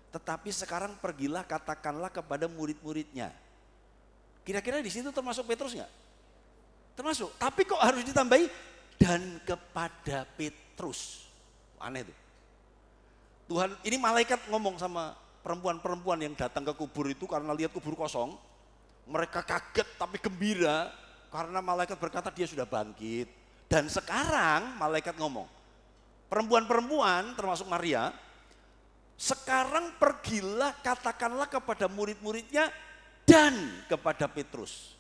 Tetapi sekarang pergilah, katakanlah kepada murid-muridnya. Kira-kira di situ termasuk Petrus nggak? Termasuk. Tapi kok harus ditambahi dan kepada Petrus? Aneh tuh. Tuhan, ini malaikat ngomong sama perempuan-perempuan yang datang ke kubur itu karena lihat kubur kosong. Mereka kaget tapi gembira karena malaikat berkata dia sudah bangkit. Dan sekarang malaikat ngomong, perempuan-perempuan termasuk Maria, sekarang pergilah katakanlah kepada murid-muridnya dan kepada Petrus.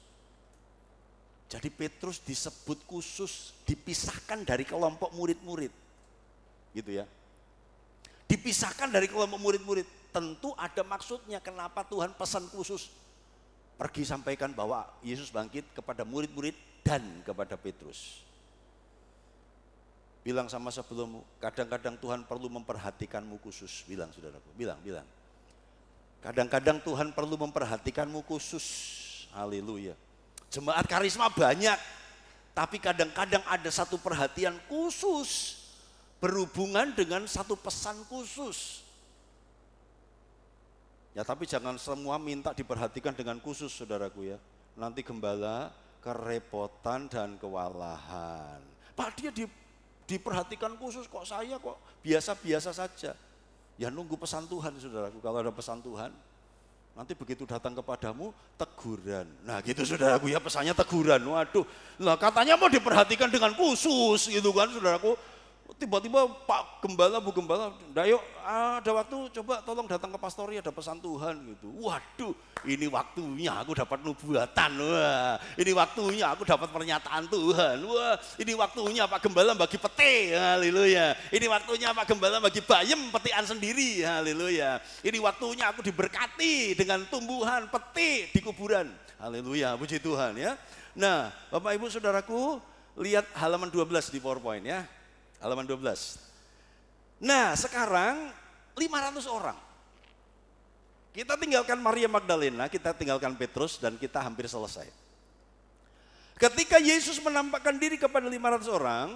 Jadi Petrus disebut khusus, dipisahkan dari kelompok murid-murid. Gitu ya. Dipisahkan dari kelompok murid-murid. Tentu ada maksudnya kenapa Tuhan pesan khusus. Pergi sampaikan bahwa Yesus bangkit kepada murid-murid dan kepada Petrus. Bilang sama sebelummu, kadang-kadang Tuhan perlu memperhatikanmu khusus. Bilang saudaraku, bilang. Kadang-kadang Tuhan perlu memperhatikanmu khusus. Haleluya. Jemaat karisma banyak, tapi kadang-kadang ada satu perhatian khusus berhubungan dengan satu pesan khusus. Ya tapi jangan semua minta diperhatikan dengan khusus saudaraku ya. Nanti gembala kerepotan dan kewalahan. Pak dia diperhatikan khusus, kok saya kok biasa-biasa saja. Ya nunggu pesan Tuhan saudaraku, kalau ada pesan Tuhan nanti begitu datang kepadamu teguran. Nah gitu saudaraku ya, pesannya teguran. Waduh, lah katanya mau diperhatikan dengan khusus gitu kan saudaraku. Tiba-tiba Pak Gembala, Bu Gembala, yuk ada waktu coba tolong datang ke pastori ada pesan Tuhan gitu. Waduh, ini waktunya aku dapat nubuatan. Wah, ini waktunya aku dapat pernyataan Tuhan. Wah, ini waktunya Pak Gembala bagi peti. Haleluya. Ini waktunya Pak Gembala bagi bayem petian sendiri. Haleluya. Ini waktunya aku diberkati dengan tumbuhan peti di kuburan. Haleluya, puji Tuhan ya. Nah, Bapak Ibu Saudaraku, lihat halaman 12 di PowerPoint ya. Halaman 12. Nah sekarang 500 orang. Kita tinggalkan Maria Magdalena, kita tinggalkan Petrus dan kita hampir selesai. Ketika Yesus menampakkan diri kepada 500 orang,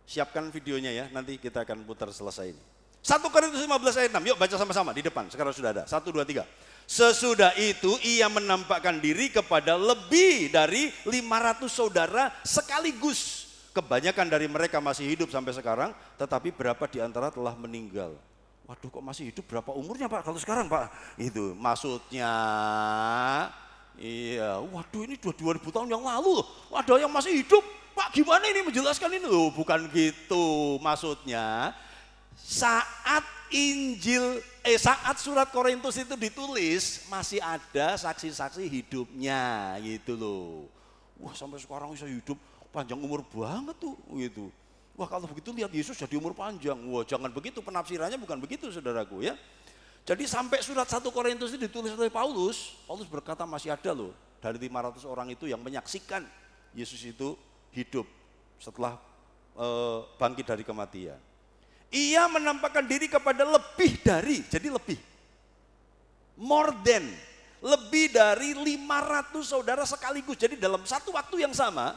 siapkan videonya ya, nanti kita akan putar selesai ini. 1 Korintus 15 ayat 6, yuk baca sama-sama di depan, sekarang sudah ada. 1, 2, 3. Sesudah itu ia menampakkan diri kepada lebih dari 500 saudara sekaligus. Kebanyakan dari mereka masih hidup sampai sekarang, tetapi berapa di antara telah meninggal. Waduh kok masih hidup, berapa umurnya Pak kalau sekarang Pak? Itu maksudnya, iya waduh ini 2000 tahun yang lalu loh, ada yang masih hidup. Pak gimana ini menjelaskan ini? Loh bukan gitu maksudnya. Saat saat surat Korintus itu ditulis, masih ada saksi-saksi hidupnya gitu loh. Wah sampai sekarang bisa hidup. Panjang umur banget tuh gitu. Wah kalau begitu lihat Yesus jadi umur panjang. Wah jangan begitu, penafsirannya bukan begitu saudaraku ya. Jadi sampai surat 1 Korintus itu ditulis oleh Paulus berkata masih ada loh dari 500 orang itu yang menyaksikan Yesus itu hidup setelah bangkit dari kematian. Ia menampakkan diri kepada lebih dari, jadi lebih, more than, lebih dari 500 saudara sekaligus. Jadi dalam satu waktu yang sama,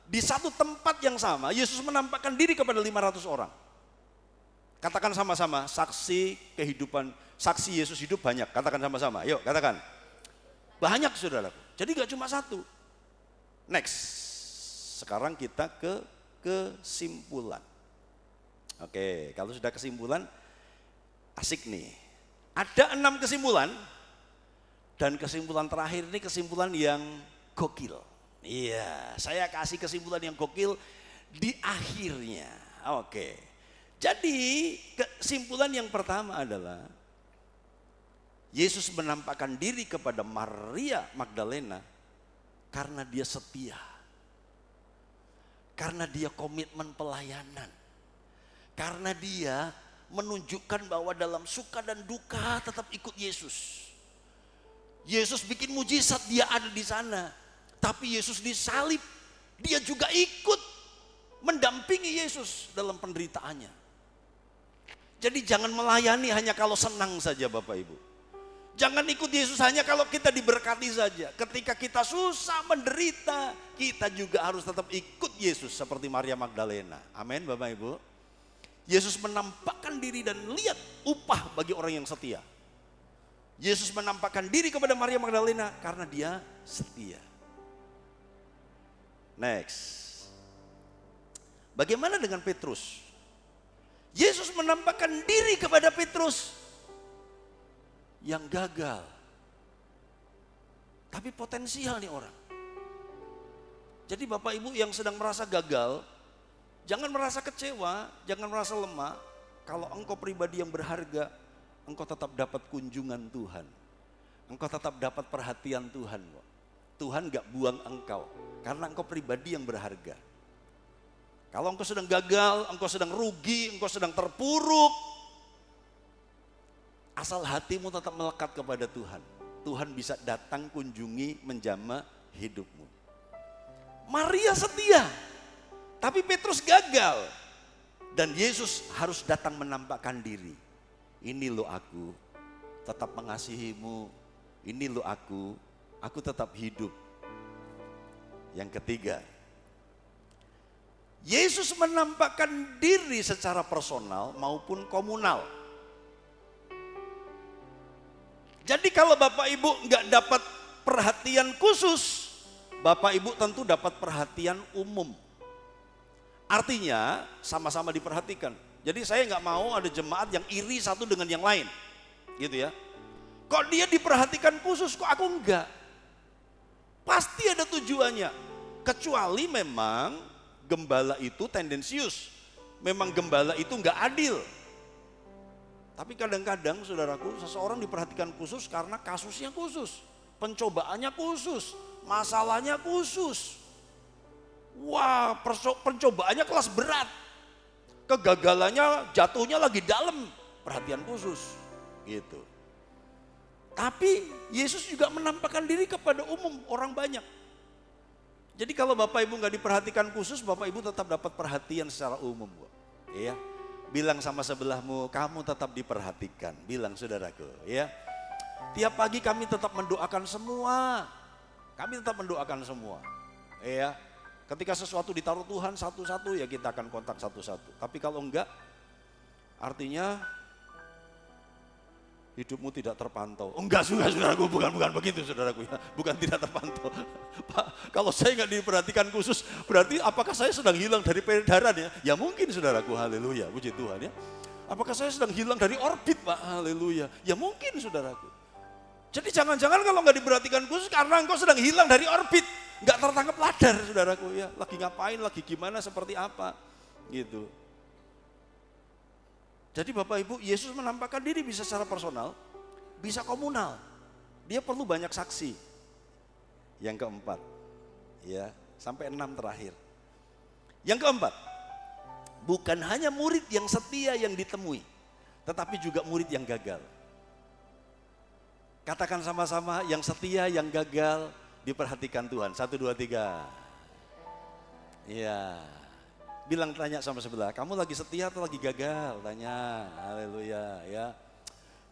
di satu tempat yang sama, Yesus menampakkan diri kepada 500 orang. Katakan sama-sama, saksi kehidupan, saksi Yesus hidup banyak. Katakan sama-sama, yuk katakan. Banyak saudaraku, jadi gak cuma satu. Next, sekarang kita ke kesimpulan. Oke, kalau sudah kesimpulan, asik nih. Ada 6 kesimpulan Dan kesimpulan terakhir ini kesimpulan yang gokil. Iya, saya kasih kesimpulan yang gokil di akhirnya. Oke. Jadi kesimpulan yang pertama adalah Yesus menampakkan diri kepada Maria Magdalena karena dia setia. Karena dia komitmen pelayanan. Karena dia menunjukkan bahwa dalam suka dan duka tetap ikut Yesus. Yesus bikin mujizat, dia ada di sana. Tapi Yesus disalib, dia juga ikut mendampingi Yesus dalam penderitaannya. Jadi jangan melayani hanya kalau senang saja Bapak Ibu. Jangan ikut Yesus hanya kalau kita diberkati saja. Ketika kita susah menderita, kita juga harus tetap ikut Yesus seperti Maria Magdalena. Amin Bapak Ibu. Yesus menampakkan diri dan lihat upah bagi orang yang setia. Yesus menampakkan diri kepada Maria Magdalena karena dia setia. Next. Bagaimana dengan Petrus? Yesus menampakkan diri kepada Petrus yang gagal. Tapi potensial nih orang. Jadi Bapak Ibu yang sedang merasa gagal, jangan merasa kecewa, jangan merasa lemah. Kalau engkau pribadi yang berharga, engkau tetap dapat kunjungan Tuhan. Engkau tetap dapat perhatian Tuhan. Tuhan gak buang engkau, karena engkau pribadi yang berharga. Kalau engkau sedang gagal, engkau sedang rugi, engkau sedang terpuruk, asal hatimu tetap melekat kepada Tuhan. Tuhan bisa datang kunjungi menjamah hidupmu. Maria setia, tapi Petrus gagal. Dan Yesus harus datang menampakkan diri. Ini loh aku, tetap mengasihimu. Ini loh aku tetap hidup. Yang ketiga, Yesus menampakkan diri secara personal maupun komunal. Jadi kalau Bapak Ibu nggak dapat perhatian khusus, Bapak Ibu tentu dapat perhatian umum. Artinya sama-sama diperhatikan. Jadi saya nggak mau ada jemaat yang iri satu dengan yang lain, gitu ya. Kok dia diperhatikan khusus, kok aku enggak? Pasti ada tujuannya. Kecuali memang gembala itu tendensius. Memang gembala itu enggak adil. Tapi kadang-kadang saudaraku, seseorang diperhatikan khusus karena kasusnya khusus. Pencobaannya khusus, masalahnya khusus. Wah, pencobaannya kelas berat. Kegagalannya jatuhnya lagi dalam, perhatian khusus. Gitu. Tapi Yesus juga menampakkan diri kepada umum orang banyak. Jadi kalau Bapak Ibu nggak diperhatikan khusus, Bapak Ibu tetap dapat perhatian secara umum. Iya. Bilang sama sebelahmu, kamu tetap diperhatikan. Bilang saudaraku, ya. Tiap pagi kami tetap mendoakan semua. Kami tetap mendoakan semua. Ya. Ketika sesuatu ditaruh Tuhan satu-satu, ya kita akan kontak satu-satu. Tapi kalau enggak, artinya hidupmu tidak terpantau. Enggak juga saudaraku, bukan begitu saudaraku ya. Bukan tidak terpantau. Pak, kalau saya enggak diperhatikan khusus, berarti apakah saya sedang hilang dari peredaran ya? Ya mungkin saudaraku, haleluya, puji Tuhan ya. Apakah saya sedang hilang dari orbit Pak, haleluya. Ya mungkin saudaraku. Jadi jangan-jangan kalau enggak diperhatikan khusus karena engkau sedang hilang dari orbit. Enggak tertangkap radar saudaraku ya. Lagi ngapain, lagi gimana, seperti apa gitu. Jadi Bapak Ibu, Yesus menampakkan diri bisa secara personal, bisa komunal. Dia perlu banyak saksi. Yang keempat, ya sampai 6 terakhir. Yang keempat, bukan hanya murid yang setia yang ditemui, tetapi juga murid yang gagal. Katakan sama-sama, yang setia, yang gagal diperhatikan Tuhan. 1, 2, 3. Iya. Bilang, tanya sama sebelah, kamu lagi setia atau lagi gagal? Tanya, haleluya ya.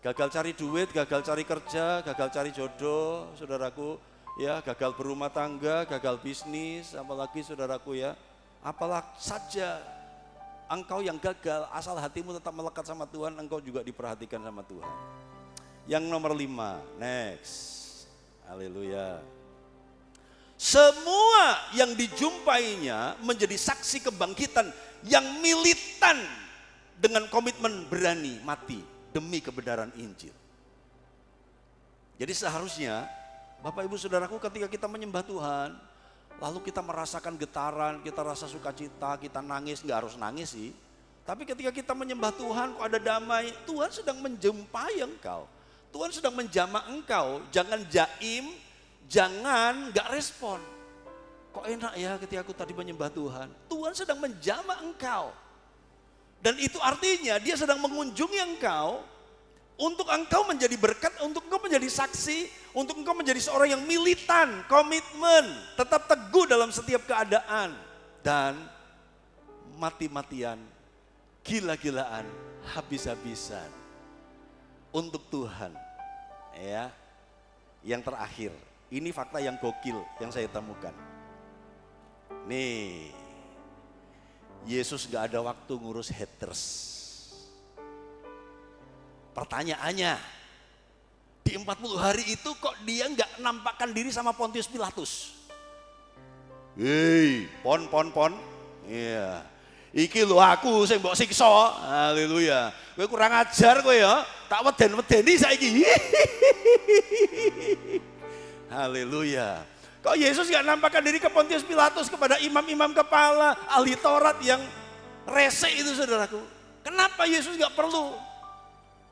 Gagal cari duit, gagal cari kerja, gagal cari jodoh, saudaraku ya. Gagal berumah tangga, gagal bisnis, apalagi saudaraku ya. Apalah saja engkau yang gagal, asal hatimu tetap melekat sama Tuhan, engkau juga diperhatikan sama Tuhan. Yang nomor 5, next, haleluya. Semua yang dijumpainya menjadi saksi kebangkitan yang militan dengan komitmen berani mati demi kebenaran Injil. Jadi seharusnya Bapak Ibu Saudaraku ketika kita menyembah Tuhan, lalu kita merasakan getaran, kita rasa sukacita, kita nangis, nggak harus nangis sih. Tapi ketika kita menyembah Tuhan kok ada damai, Tuhan sedang menjumpai engkau. Tuhan sedang menjamah engkau, jangan jaim, jangan nggak respon. Kok enak ya ketika aku tadi menyembah Tuhan, Tuhan sedang menjamah engkau. Dan itu artinya dia sedang mengunjungi engkau, untuk engkau menjadi berkat, untuk engkau menjadi saksi, untuk engkau menjadi seorang yang militan, komitmen, tetap teguh dalam setiap keadaan. Dan mati-matian, gila-gilaan, habis-habisan untuk Tuhan. Ya, yang terakhir, ini fakta yang gokil yang saya temukan. Nih, Yesus gak ada waktu ngurus haters. Pertanyaannya, di 40 hari itu kok dia gak nampakkan diri sama Pontius Pilatus? Hei, pon. Iya. Iki lho aku sing mbok siksa. Haleluya. Kowe kurang ajar kowe ya. Tak weden-wedeni saiki. Haleluya. Kok Yesus gak nampakkan diri ke Pontius Pilatus, kepada imam-imam kepala, ahli Taurat yang rese itu saudaraku? Kenapa Yesus gak perlu?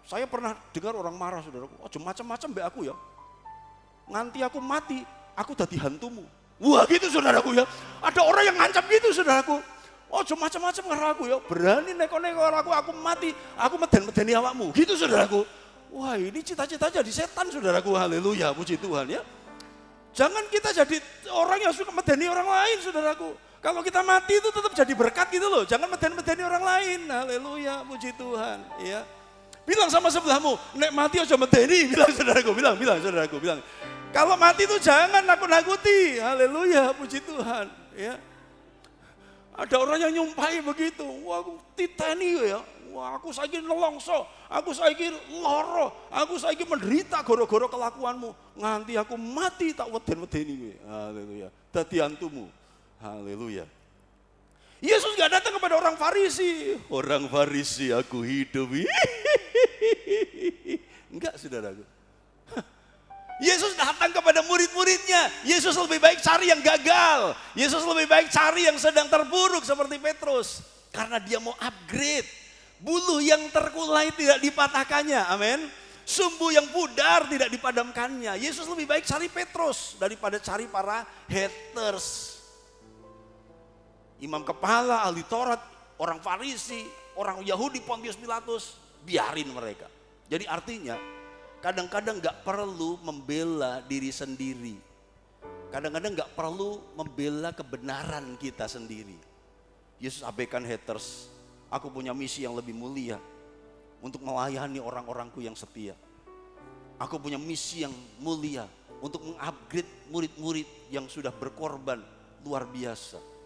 Saya pernah dengar orang marah saudaraku, oh macam-macam be aku ya. Nganti aku mati, aku dadi hantumu. Wah gitu saudaraku ya. Ada orang yang ngancam gitu saudaraku. Oh macam-macam karo aku ya. Berani neko-neko aku mati, aku meden-medeni awakmu. Gitu saudaraku. Wah ini cita-cita jadi setan saudaraku. Haleluya, puji Tuhan ya. Jangan kita jadi orang yang suka medeni orang lain saudaraku. Kalau kita mati itu tetap jadi berkat gitu loh. Jangan meden-medeni orang lain. Haleluya, puji Tuhan ya. Bilang sama sebelahmu, nek mati aja medeni, bilang saudaraku, bilang saudaraku, bilang. Kalau mati itu jangan nakut-nakuti, haleluya, puji Tuhan. Ya. Ada orang yang nyumpahi begitu, wah aku titeni ya, wah aku saiki nelongso, aku saiki loro, aku saiki menderita gara-gara kelakuanmu. Nganti aku mati tak weden-wedeni kowe, haleluya, dadi hantumu, haleluya. Yesus gak datang kepada orang Farisi. Orang Farisi aku hidup. Enggak saudaraku. Yesus datang kepada murid-muridnya. Yesus lebih baik cari yang gagal. Yesus lebih baik cari yang sedang terpuruk seperti Petrus. Karena dia mau upgrade. Buluh yang terkulai tidak dipatahkannya. Amin. Sumbu yang pudar tidak dipadamkannya. Yesus lebih baik cari Petrus daripada cari para haters. Imam kepala, ahli Taurat, orang Farisi, orang Yahudi, Pontius Pilatus, biarin mereka. Jadi artinya kadang-kadang gak perlu membela diri sendiri. Kadang-kadang gak perlu membela kebenaran kita sendiri. Yesus abaikan haters. Aku punya misi yang lebih mulia untuk melayani orang-orangku yang setia. Aku punya misi yang mulia untuk mengupgrade murid-murid yang sudah berkorban luar biasa.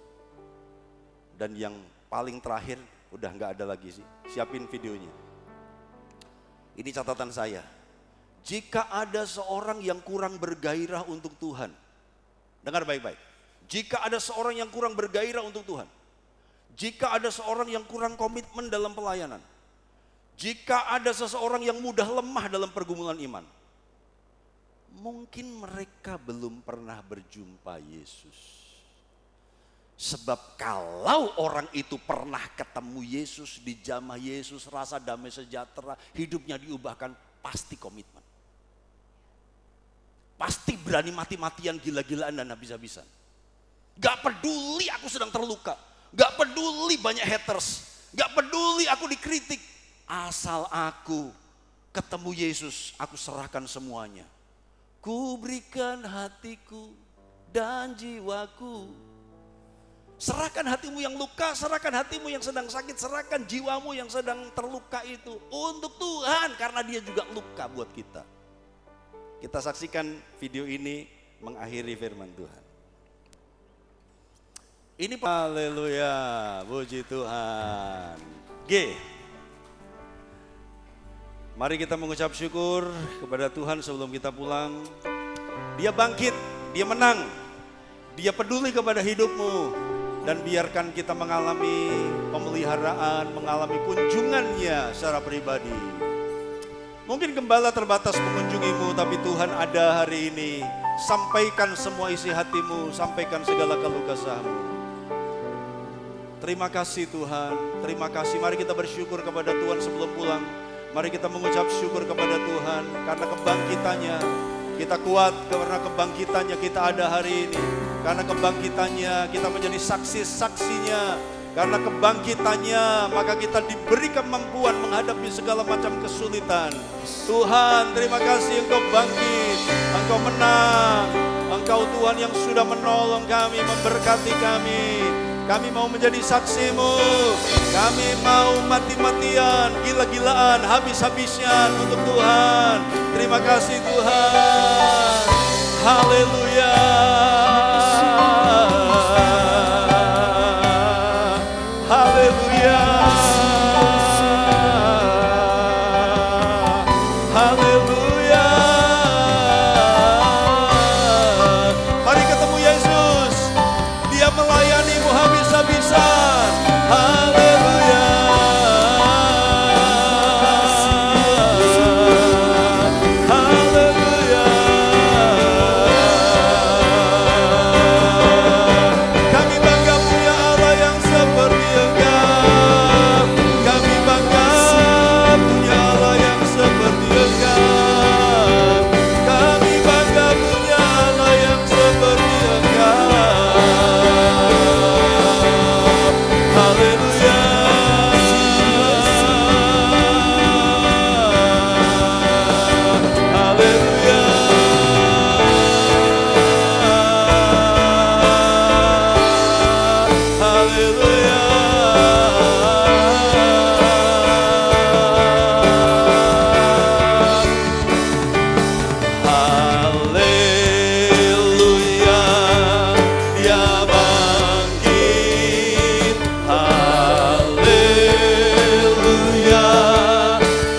Dan yang paling terakhir, udah nggak ada lagi sih, siapin videonya. Ini catatan saya. Jika ada seorang yang kurang bergairah untuk Tuhan, dengar baik-baik. Jika ada seorang yang kurang bergairah untuk Tuhan, jika ada seorang yang kurang komitmen dalam pelayanan, jika ada seseorang yang mudah lemah dalam pergumulan iman, mungkin mereka belum pernah berjumpa Yesus. Sebab kalau orang itu pernah ketemu Yesus, dijamah Yesus, rasa damai sejahtera, hidupnya diubahkan, pasti komitmen. Pasti berani mati-matian, gila-gilaan dan habis-habisan. Gak peduli aku sedang terluka, gak peduli banyak haters, gak peduli aku dikritik. Asal aku ketemu Yesus, aku serahkan semuanya. Ku berikan hatiku dan jiwaku. Serahkan hatimu yang luka, serahkan hatimu yang sedang sakit, serahkan jiwamu yang sedang terluka itu untuk Tuhan, karena dia juga luka buat kita. Kita saksikan video ini mengakhiri firman Tuhan. Ini haleluya, puji Tuhan. G. Mari kita mengucap syukur kepada Tuhan sebelum kita pulang. Dia bangkit, dia menang, dia peduli kepada hidupmu. Dan biarkan kita mengalami pemeliharaan, mengalami kunjungannya secara pribadi. Mungkin gembala terbatas mengunjungimu, tapi Tuhan ada hari ini. Sampaikan semua isi hatimu, sampaikan segala keluh kesahmu. Terima kasih Tuhan, terima kasih. Mari kita bersyukur kepada Tuhan sebelum pulang. Mari kita mengucap syukur kepada Tuhan karena kebangkitannya. Kita kuat karena kebangkitannya kita ada hari ini. Karena kebangkitannya kita menjadi saksi-saksinya. Karena kebangkitannya maka kita diberi kemampuan menghadapi segala macam kesulitan. Tuhan, terima kasih Engkau bangkit, Engkau menang. Engkau Tuhan yang sudah menolong kami, memberkati kami. Kami mau menjadi saksi-Mu. Kami mau mati-matian, gila-gilaan, habis-habisan untuk Tuhan. Terima kasih Tuhan. Haleluya. Haleluya. Haleluya. Mari ketemu Yesus. Dia melayanimu habis-habisan. Haleluya. Haleluya. Kami bangga punya Allah yang seperti Engkau. Kami bangga punya Allah yang seperti Engkau. Kami bangga punya Allah yang seperti Engkau. Haleluya. Haleluya. Haleluya. Haleluya. Dia bangkit. Haleluya.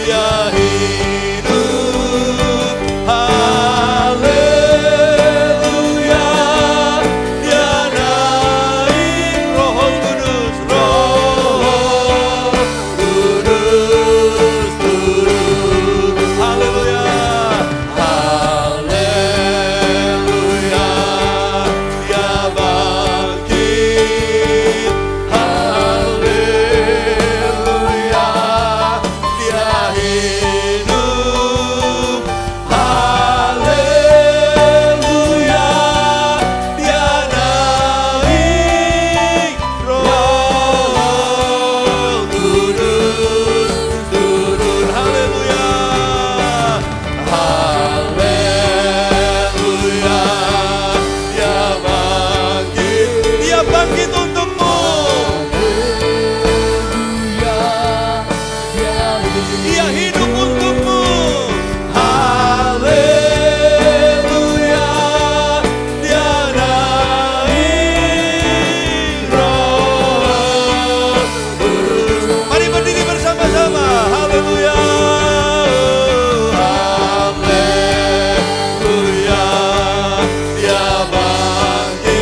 Dia hidup. Haleluya. Dia naik. Roh Kudus, Roh Kudus turun. Haleluya. Haleluya. Dia bangkit. Haleluya. Dia hidup. Haleluya. Dia naik. Roh Kudus turun. Haleluya. Haleluya. Dia bangkit. Dia bangkit untukmu. Dia hidup untukmu. Haleluya. Dia naik. Roh Kudus. Mari berdiri bersama-sama. Haleluya. Haleluya. Dia bangkit.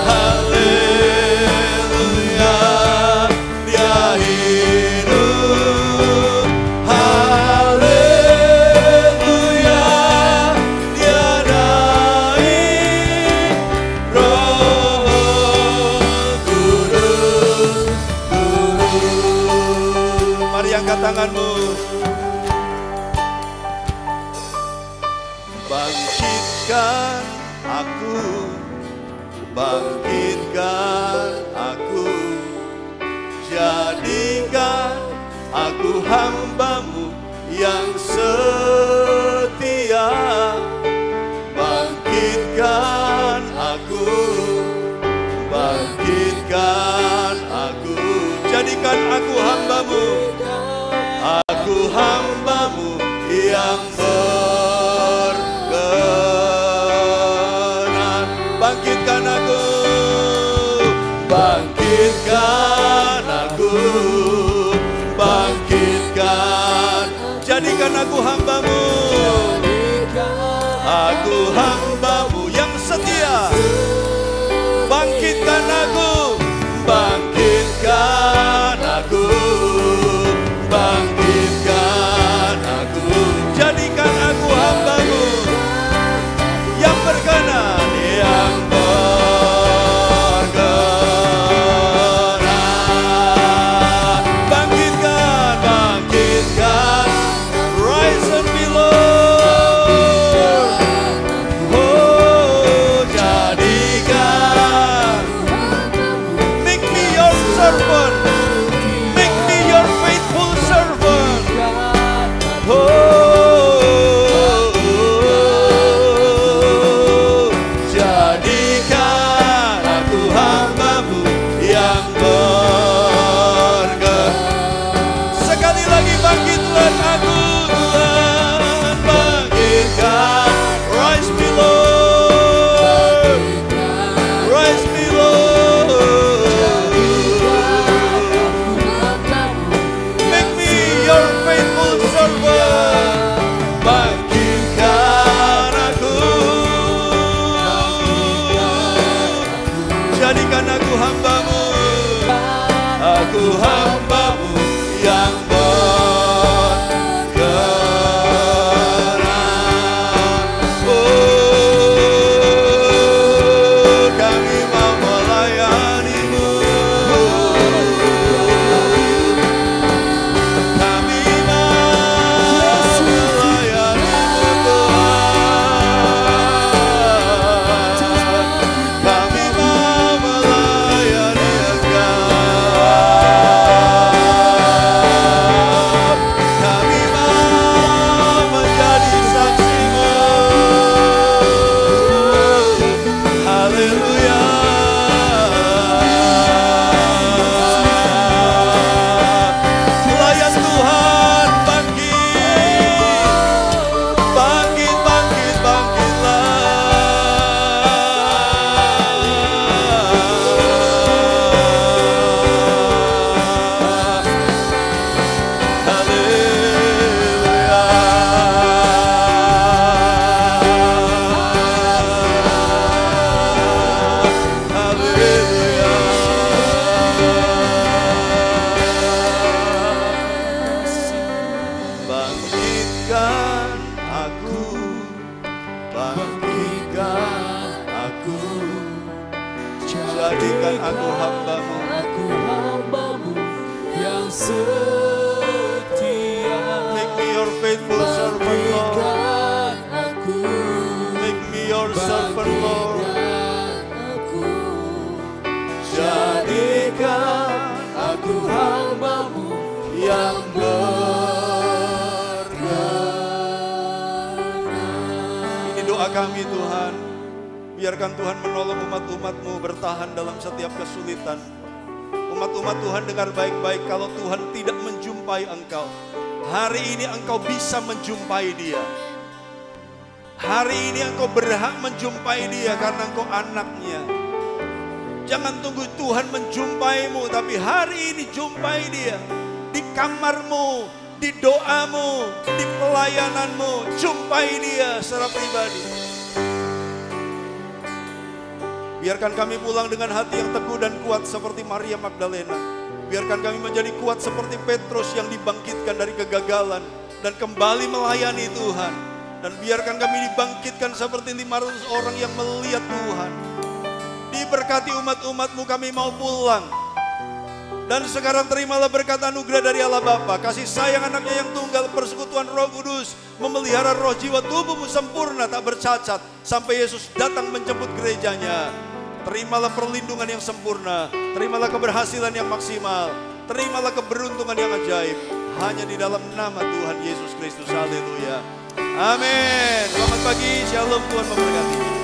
Haleluya. Dia hidup. Haleluya. Dia naik. Roh Kudus turun. Mari angkat tanganmu. Bangkitkan aku, bangkitkan aku, jadikan aku hamba-Mu yang setia. Bangkitkan aku, bangkitkan aku, jadikan aku hamba-Mu, aku hamba-Mu yang berkenan. Bangkitkan aku, bangkitkan aku, bangkitkan, jadikan aku hamba-Mu, aku hamba-Mu yang setia. Bangkitkan aku, bangkitkan aku, bangkitkan. bangkitkan aku, jadikan aku hamba-Mu, yang setia. Make me your faithful servant, Lord. Make me your servant, Lord. Jadikan aku hamba-Mu yang berkenan. Ini doa kami, Tuhan. Biarkan Tuhan menolong umat-umat-Mu bertahan dalam setiap kesulitan. Umat-umat Tuhan dengar baik-baik, kalau Tuhan tidak menjumpai engkau, hari ini engkau bisa menjumpai dia. Hari ini engkau berhak menjumpai dia karena engkau anaknya. Jangan tunggu Tuhan menjumpaimu, tapi hari ini jumpai dia. Di kamarmu, di doamu, di pelayananmu, jumpai dia secara pribadi. Biarkan kami pulang dengan hati yang teguh dan kuat seperti Maria Magdalena. Biarkan kami menjadi kuat seperti Petrus yang dibangkitkan dari kegagalan dan kembali melayani Tuhan. Dan biarkan kami dibangkitkan seperti 500 orang yang melihat Tuhan. Diberkati umat-umat-Mu, kami mau pulang. Dan sekarang terimalah berkat anugerah dari Allah Bapa, kasih sayang anaknya yang tunggal, persekutuan Roh Kudus, memelihara roh jiwa tubuhmu sempurna tak bercacat sampai Yesus datang menjemput gerejanya. Terimalah perlindungan yang sempurna, terimalah keberhasilan yang maksimal, terimalah keberuntungan yang ajaib, hanya di dalam nama Tuhan Yesus Kristus. Haleluya. Amin. Selamat pagi, shalom, Tuhan memberkati.